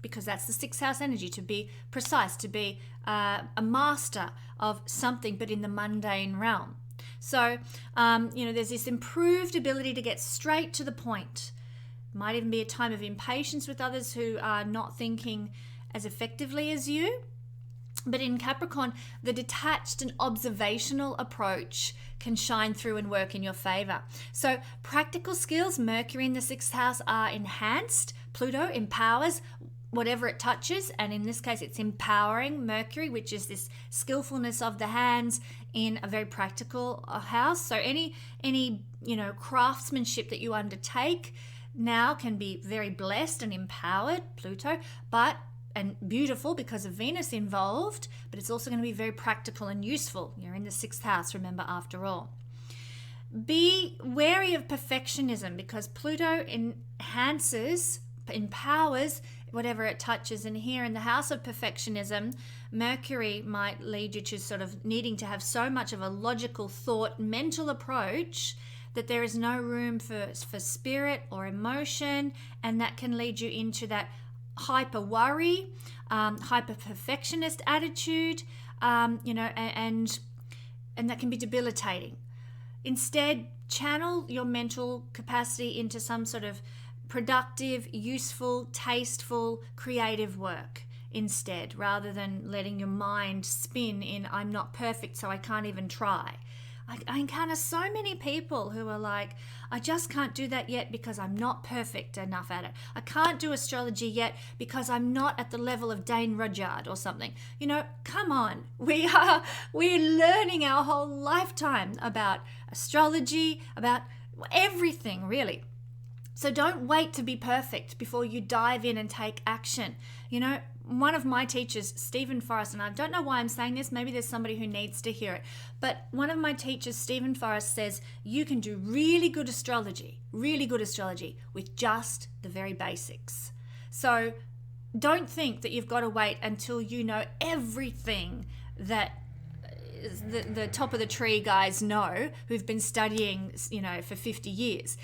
because that's the 6th house energy, to be precise, to be a master of something, but in the mundane realm. So, there's this improved ability to get straight to the point. Might even be a time of impatience with others who are not thinking as effectively as you. But in Capricorn, the detached and observational approach can shine through and work in your favor. So practical skills, Mercury in the 6th house, are enhanced. Pluto empowers whatever it touches, and in this case it's empowering Mercury, which is this skillfulness of the hands in a very practical house. So any craftsmanship that you undertake now can be very blessed and empowered, Pluto, and beautiful because of Venus involved, but it's also going to be very practical and useful. You're in the 6th house, remember, after all. Be wary of perfectionism because Pluto empowers whatever it touches, and here in the house of perfectionism, Mercury might lead you to sort of needing to have so much of a logical thought, mental approach that there is no room for spirit or emotion, and that can lead you into that hyper worry, hyper perfectionist attitude, and that can be debilitating. Instead, channel your mental capacity into some sort of productive, useful, tasteful, creative work instead, rather than letting your mind spin in, I'm not perfect, so I can't even try. I encounter so many people who are like, I just can't do that yet because I'm not perfect enough at it. I can't do astrology yet because I'm not at the level of Dane Rudyard or something. Come on. We're learning our whole lifetime about astrology, about everything really. So don't wait to be perfect before you dive in and take action. One of my teachers, Stephen Forrest, and I don't know why I'm saying this, maybe there's somebody who needs to hear it, but one of my teachers, Stephen Forrest, says you can do really good astrology with just the very basics. So don't think that you've got to wait until you know everything that the top of the tree guys know who've been studying, for 50 years.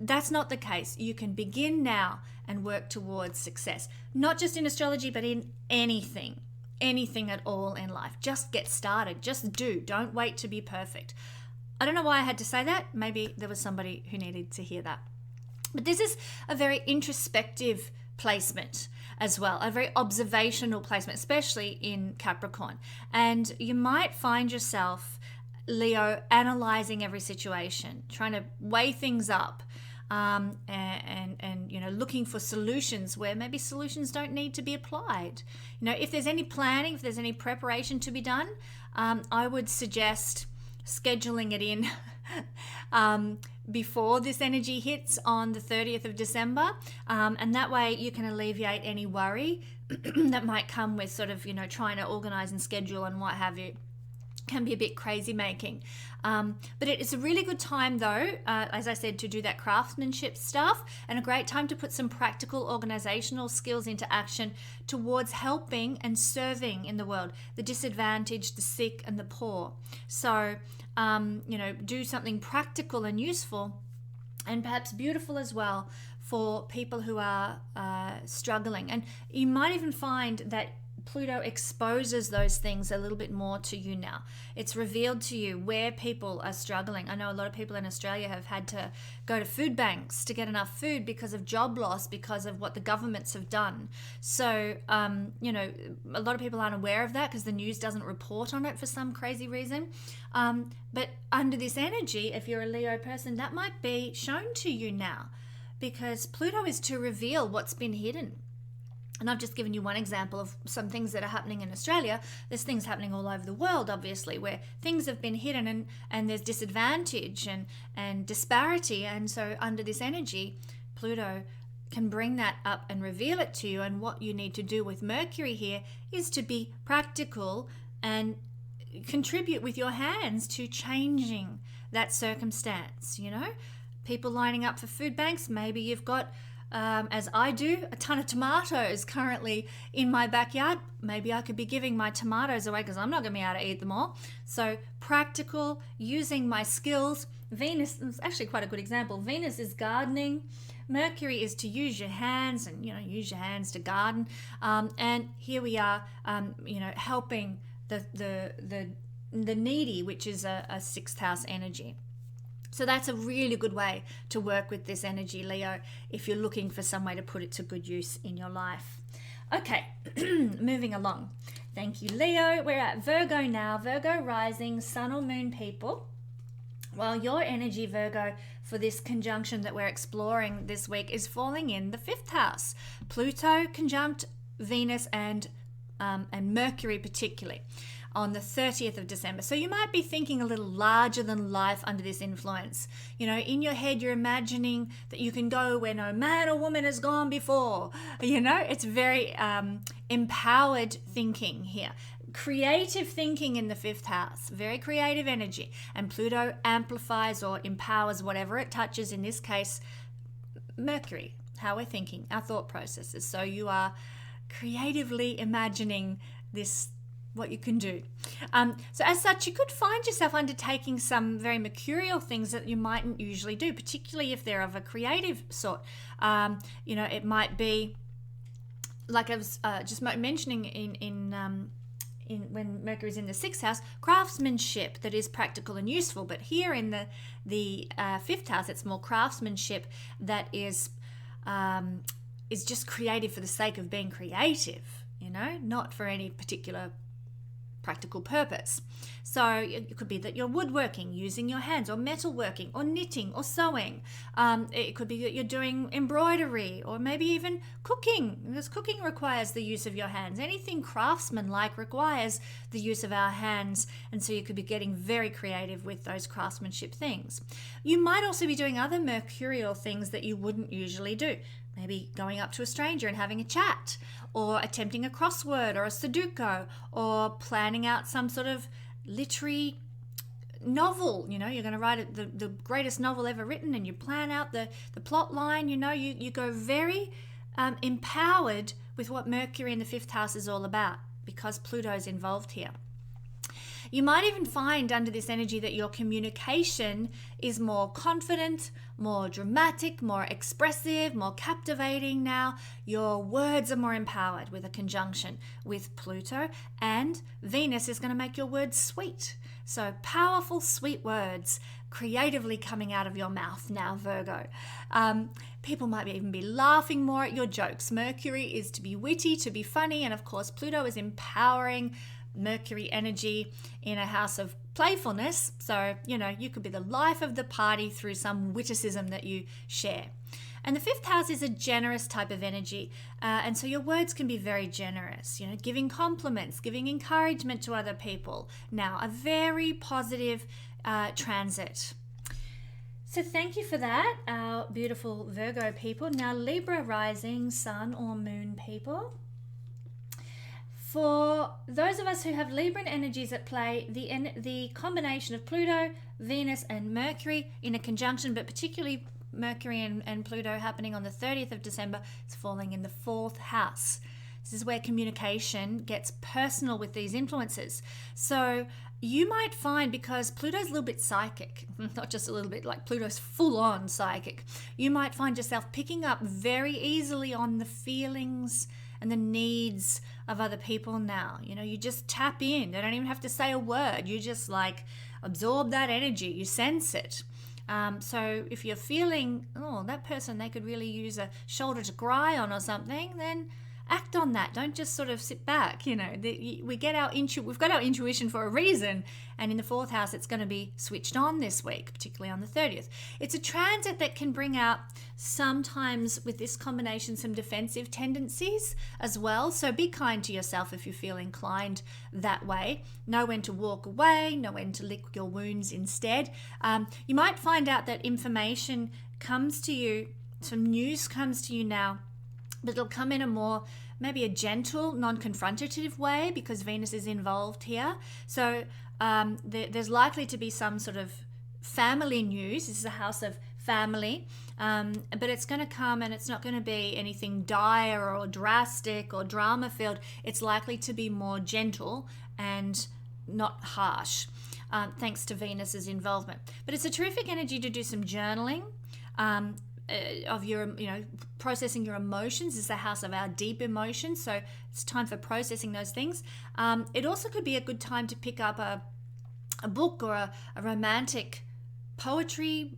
That's not the case. You can begin now and work towards success, not just in astrology, but in anything at all in life. Just get started. Just do. Don't wait to be perfect. I don't know why I had to say that. Maybe there was somebody who needed to hear that. But this is a very introspective placement as well, a very observational placement, especially in Capricorn. And you might find yourself, Leo, analyzing every situation, trying to weigh things up, and looking for solutions where maybe solutions don't need to be applied. If there's any planning, if there's any preparation to be done, I would suggest scheduling it in before this energy hits on the 30th of December, and that way you can alleviate any worry that might come with sort of trying to organize and schedule and what have you. Can be a bit crazy making, but it's a really good time though, as I said, to do that craftsmanship stuff, and a great time to put some practical organizational skills into action towards helping and serving in the world the disadvantaged, the sick and the poor. So do something practical and useful, and perhaps beautiful as well, for people who are struggling. And you might even find that Pluto exposes those things a little bit more to you now. It's revealed to you where people are struggling. I know a lot of people in Australia have had to go to food banks to get enough food because of job loss, because of what the governments have done. So, a lot of people aren't aware of that because the news doesn't report on it for some crazy reason. But under this energy, if you're a Leo person, that might be shown to you now, because Pluto is to reveal what's been hidden. And I've just given you one example of some things that are happening in Australia. There's things happening all over the world, obviously, where things have been hidden and there's disadvantage and disparity. And so under this energy, Pluto can bring that up and reveal it to you. And what you need to do with Mercury here is to be practical and contribute with your hands to changing that circumstance. People lining up for food banks. Maybe you've got, as I do, a ton of tomatoes currently in my backyard. Maybe I could be giving my tomatoes away because I'm not going to be able to eat them all. So practical, using my skills. Venus is actually quite a good example. Venus is gardening. Mercury is to use your hands and, use your hands to garden. And here we are, helping the needy, which is a sixth house energy. So that's a really good way to work with this energy, Leo, if you're looking for some way to put it to good use in your life. Okay, moving along. Thank you, Leo. We're at Virgo now. Virgo rising, sun or moon people. Well, your energy, Virgo, for this conjunction that we're exploring this week is falling in the 5th house. Pluto conjunct Venus and Mercury particularly on the 30th of December. So you might be thinking a little larger than life under this influence. In your head, you're imagining that you can go where no man or woman has gone before. It's very empowered thinking here. Creative thinking in the 5th house, very creative energy. And Pluto amplifies or empowers whatever it touches, in this case, Mercury, how we're thinking, our thought processes. So you are creatively imagining this, what you can do. So as such, you could find yourself undertaking some very mercurial things that you mightn't usually do, particularly if they're of a creative sort. It might be, like I was just mentioning in when Mercury's in the 6th house, craftsmanship that is practical and useful. But here in the 5th house, it's more craftsmanship that is just creative for the sake of being creative, not for any particular practical purpose. So it could be that you're woodworking, using your hands, or metalworking, or knitting, or sewing. It could be that you're doing embroidery, or maybe even cooking, because cooking requires the use of your hands. Anything craftsman-like requires the use of our hands, and so you could be getting very creative with those craftsmanship things. You might also be doing other mercurial things that you wouldn't usually do. Maybe going up to a stranger and having a chat, or attempting a crossword or a Sudoku, or planning out some sort of literary novel. You're going to write the greatest novel ever written, and you plan out the plot line. You go very empowered with what Mercury in the 5th house is all about, because Pluto's involved here. You might even find under this energy that your communication is more confident, more dramatic, more expressive, more captivating now. Your words are more empowered with a conjunction with Pluto, and Venus is going to make your words sweet. So powerful, sweet words creatively coming out of your mouth now, Virgo. People might even be laughing more at your jokes. Mercury is to be witty, to be funny, and of course Pluto is empowering Mercury energy in a house of playfulness. So, you could be the life of the party through some witticism that you share. And the 5th house is a generous type of energy. And so your words can be very generous, giving compliments, giving encouragement to other people. Now, a very positive transit. So thank you for that, our beautiful Virgo people. Now, Libra rising, sun or moon people. For those of us who have Libran energies at play, the combination of Pluto, Venus and Mercury in a conjunction, but particularly Mercury and Pluto happening on the 30th of December, is falling in the 4th house. This is where communication gets personal with these influences. So you might find, because Pluto's a little bit psychic, not just a little bit, like Pluto's full-on psychic, you might find yourself picking up very easily on the feelings and the needs of other people now. You just tap in. They don't even have to say a word. You just absorb that energy. You sense it. So if you're feeling, that person, they could really use a shoulder to cry on or something, then act on that. Don't just sort of sit back. We've got our intuition for a reason, and in the 4th house it's going to be switched on this week, particularly on the 30th. It's a transit that can bring out, sometimes with this combination, some defensive tendencies as well. So be kind to yourself if you feel inclined that way. Know when to walk away, know when to lick your wounds instead. You might find out that information comes to you, some news comes to you now, but it'll come in maybe a gentle, non-confrontative way, because Venus is involved here. So there's likely to be some sort of family news. This is a house of family, but it's going to come, and it's not going to be anything dire or drastic or drama-filled. It's likely to be more gentle and not harsh, thanks to Venus's involvement. But it's a terrific energy to do some journaling, of your, processing your emotions. This is the house of our deep emotions, so it's time for processing those things. It also could be a good time to pick up a book or a romantic poetry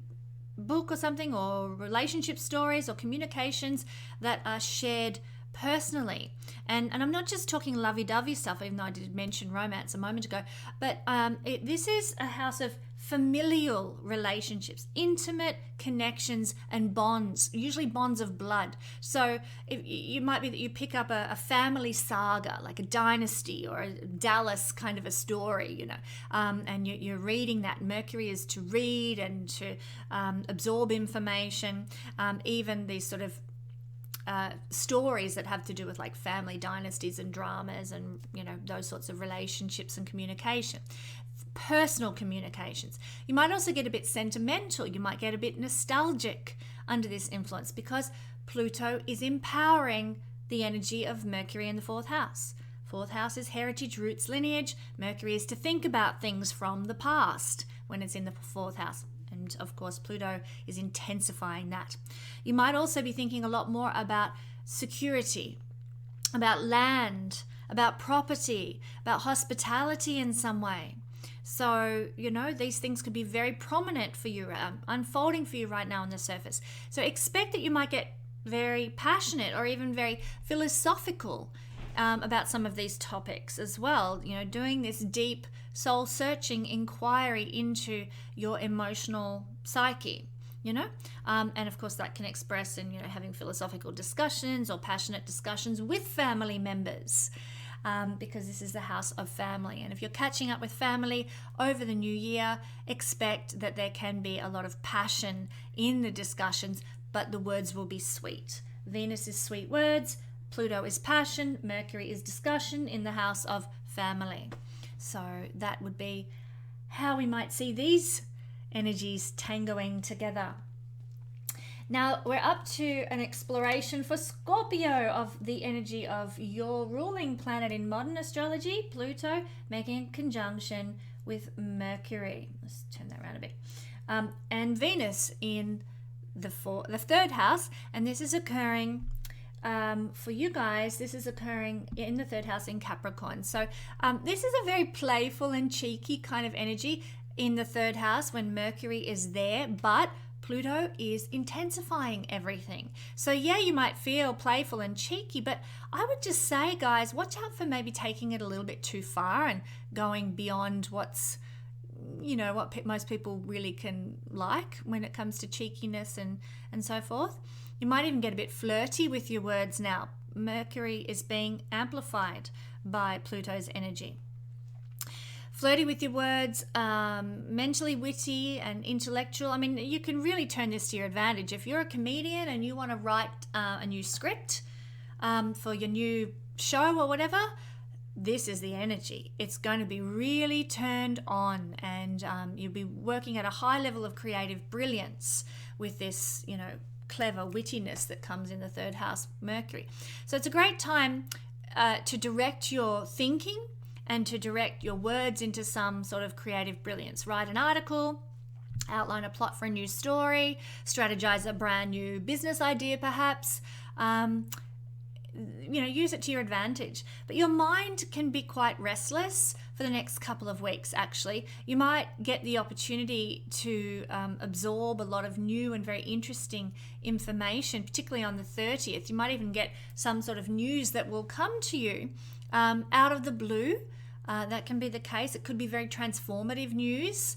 book or something, or relationship stories or communications that are shared personally. And I'm not just talking lovey-dovey stuff, even though I did mention romance a moment ago, but this is a house of familial relationships, intimate connections and bonds, usually bonds of blood. So you might be that you pick up a family saga, like a dynasty or a Dallas kind of a story, and you're reading that. Mercury is to read and to absorb information, even these sort of stories that have to do with like family dynasties and dramas and those sorts of relationships and communication. Personal communications. You might also get a bit sentimental. You might get a bit nostalgic under this influence, because Pluto is empowering the energy of Mercury in the 4th house. 4th house is heritage, roots, lineage. Mercury is to think about things from the past when it's in the 4th house. And of course, Pluto is intensifying that. You might also be thinking a lot more about security, about land, about property, about hospitality in some way. So, these things could be very prominent for you, unfolding for you right now on the surface. So expect that you might get very passionate or even very philosophical about some of these topics as well. Doing this deep soul-searching inquiry into your emotional psyche. And of course that can express in, having philosophical discussions or passionate discussions with family members. Because this is the house of family. And if you're catching up with family over the new year, expect that there can be a lot of passion in the discussions, but the words will be sweet. Venus is sweet words, Pluto is passion, Mercury is discussion in the house of family. So that would be how we might see these energies tangoing together. Now we're up to an exploration for Scorpio of the energy of your ruling planet in modern astrology, Pluto, making a conjunction with Mercury. Let's turn that around a bit. And Venus in the third house, and this is occurring for you guys. This is occurring in the third house in Capricorn. So this is a very playful and cheeky kind of energy in the third house when Mercury is there, but Pluto is intensifying everything. So yeah, you might feel playful and cheeky, but I would just say, guys, watch out for maybe taking it a little bit too far and going beyond what's, what most people really can like when it comes to cheekiness and so forth. You might even get a bit flirty with your words now. Mercury is being amplified by Pluto's energy. Flirty with your words, mentally witty and intellectual. I mean, you can really turn this to your advantage. If you're a comedian and you want to write a new script for your new show or whatever, this is the energy. It's going to be really turned on, and you'll be working at a high level of creative brilliance with this, clever wittiness that comes in the third house, Mercury. So it's a great time to direct your thinking and to direct your words into some sort of creative brilliance. Write an article, outline a plot for a new story, strategize a brand new business idea perhaps. Use it to your advantage. But your mind can be quite restless for the next couple of weeks, actually. You might get the opportunity to absorb a lot of new and very interesting information, particularly on the 30th. You might even get some sort of news that will come to you out of the blue. That can be the case. It could be very transformative news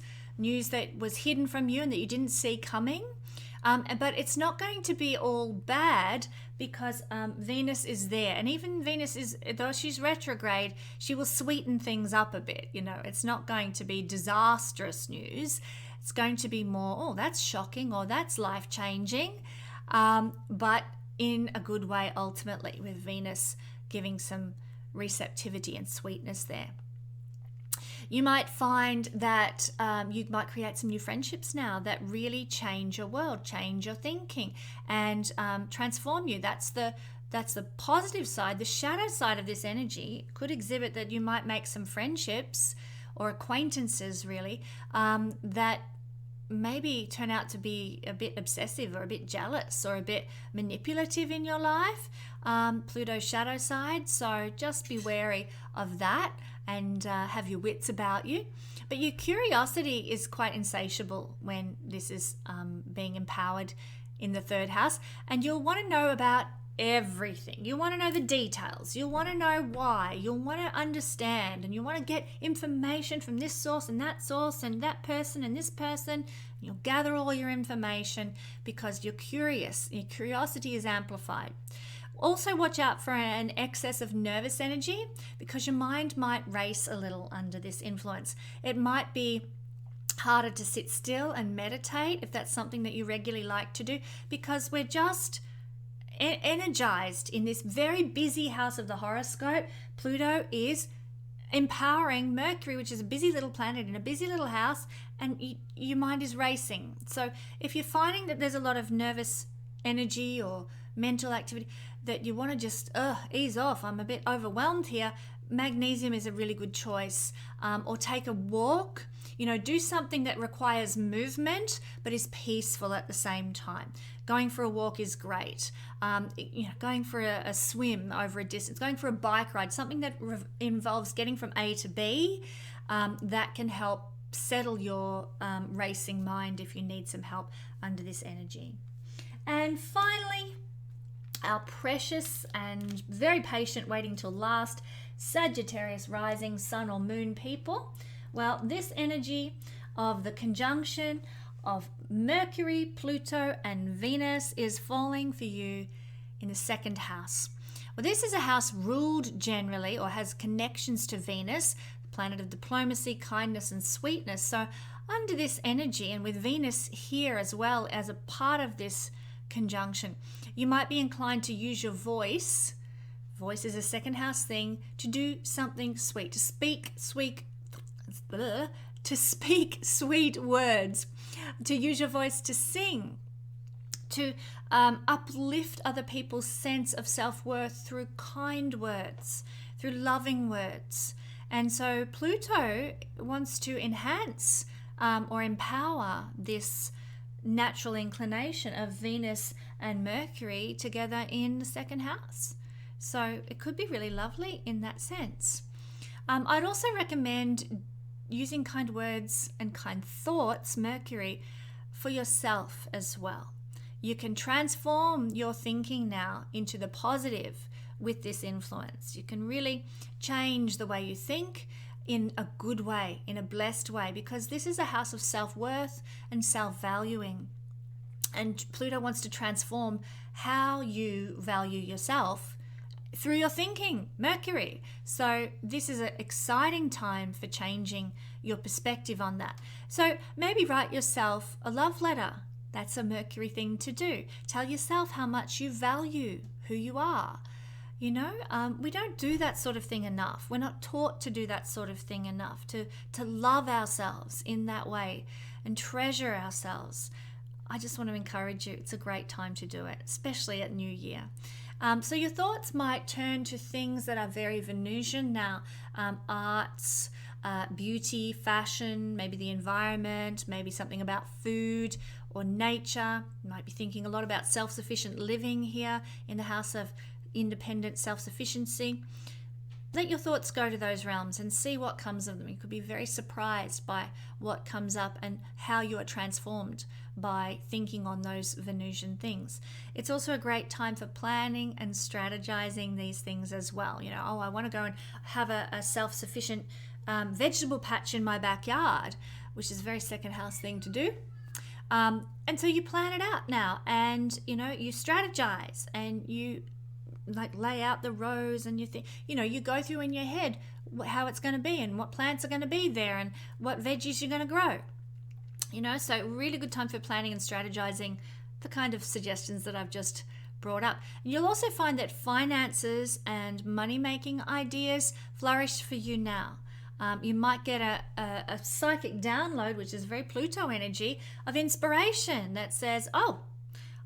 that was hidden from you and that you didn't see coming. But it's not going to be all bad because Venus is there. And even Venus though she's retrograde, she will sweeten things up a bit. It's not going to be disastrous news. It's going to be more, oh, that's shocking or that's life-changing, but in a good way ultimately, with Venus giving some receptivity and sweetness there. You might find that you might create some new friendships now that really change your world, change your thinking, and transform you. That's the positive side. The shadow side of this energy could exhibit that you might make some friendships or acquaintances, really, that maybe turn out to be a bit obsessive or a bit jealous or a bit manipulative in your life. Pluto's shadow side. So just be wary of that and have your wits about you. But your curiosity is quite insatiable when this is being empowered in the third house, and you'll want to know about everything. You want to know the details. You'll want to know why. You'll want to understand, and you want to get information from this source and that person and this person. You'll gather all your information because you're curious. Your curiosity is amplified. Also, watch out for an excess of nervous energy because your mind might race a little under this influence. It might be harder to sit still and meditate if that's something that you regularly like to do, because we're just energized in this very busy house of the horoscope. Pluto is empowering Mercury, which is a busy little planet in a busy little house, and your mind is racing. So if you're finding that there's a lot of nervous energy or mental activity that you want to just ease off, I'm a bit overwhelmed here, magnesium is a really good choice. Or take a walk, do something that requires movement but is peaceful at the same time. Going for a walk is great. Going for a swim over a distance, going for a bike ride, something that involves getting from A to B, that can help settle your racing mind if you need some help under this energy. And finally, our precious and very patient, waiting till last, Sagittarius rising sun or moon people. Well, this energy of the conjunction of Mercury, Pluto, and Venus is falling for you in the second house. Well, this is a house ruled generally or has connections to Venus, the planet of diplomacy, kindness, and sweetness. So under this energy, and with Venus here as well as a part of this conjunction, you might be inclined to use your voice. Voice is a second house thing, to do something sweet, to speak sweet words, to use your voice to sing, to uplift other people's sense of self-worth through kind words, through loving words. And so Pluto wants to enhance or empower this natural inclination of Venus and Mercury together in the second house. So it could be really lovely in that sense. I'd also recommend using kind words and kind thoughts, Mercury, for yourself as well. You can transform your thinking now into the positive with this influence. You can really change the way you think in a good way, in a blessed way, because this is a house of self-worth and self-valuing. And Pluto wants to transform how you value yourself through your thinking, Mercury. So this is an exciting time for changing your perspective on that. So maybe write yourself a love letter. That's a Mercury thing to do. Tell yourself how much you value who you are. You know, we don't do that sort of thing enough. We're not taught to do that sort of thing enough, to love ourselves in that way and treasure ourselves. I just want to encourage you. It's a great time to do it, especially at New Year. So your thoughts might turn to things that are very Venusian now, arts, beauty, fashion, maybe the environment, maybe something about food or nature. You might be thinking a lot about self-sufficient living here in the house of independent self-sufficiency. Let your thoughts go to those realms and see what comes of them. You could be very surprised by what comes up and how you are transformed by thinking on those Venusian things. It's also a great time for planning and strategizing these things as well. You know, I want to go and have a self-sufficient vegetable patch in my backyard, which is a very second house thing to do. And so you plan it out now, and you know, you strategize and you like lay out the rows, and you think, you know, you go through in your head how it's going to be and what plants are going to be there and what veggies you're going to grow. You know, so really good time for planning and strategizing the kind of suggestions that I've just brought up. And you'll also find that finances and money-making ideas flourish for you now. You might get a psychic download, which is very Pluto energy, of inspiration that says, oh,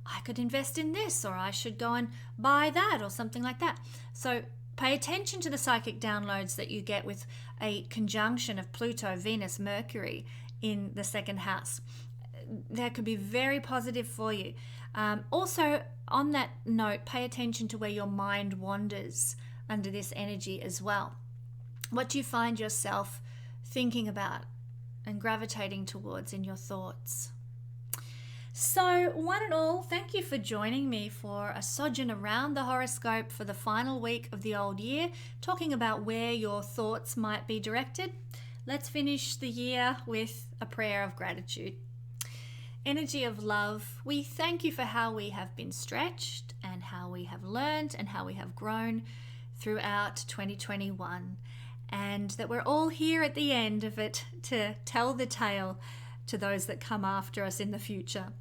I could invest in this, or I should go and buy that, or something like that. So pay attention to the psychic downloads that you get with a conjunction of Pluto, Venus, Mercury in the second house. That could be very positive for you. Also, on that note, pay attention to where your mind wanders under this energy as well. What do you find yourself thinking about and gravitating towards in your thoughts? So, one and all, thank you for joining me for a sojourn around the horoscope for the final week of the old year, talking about where your thoughts might be directed. Let's finish the year with a prayer of gratitude. Energy of love, we thank you for how we have been stretched and how we have learned and how we have grown throughout 2021, and that we're all here at the end of it to tell the tale to those that come after us in the future.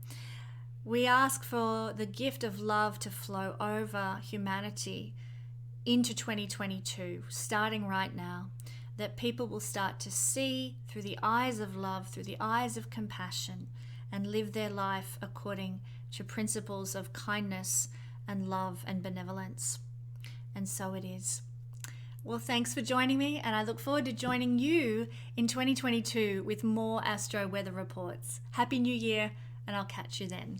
We ask for the gift of love to flow over humanity into 2022, starting right now, that people will start to see through the eyes of love, through the eyes of compassion, and live their life according to principles of kindness and love and benevolence. And so it is. Well, thanks for joining me, and I look forward to joining you in 2022 with more Astro Weather Reports. Happy New Year, and I'll catch you then.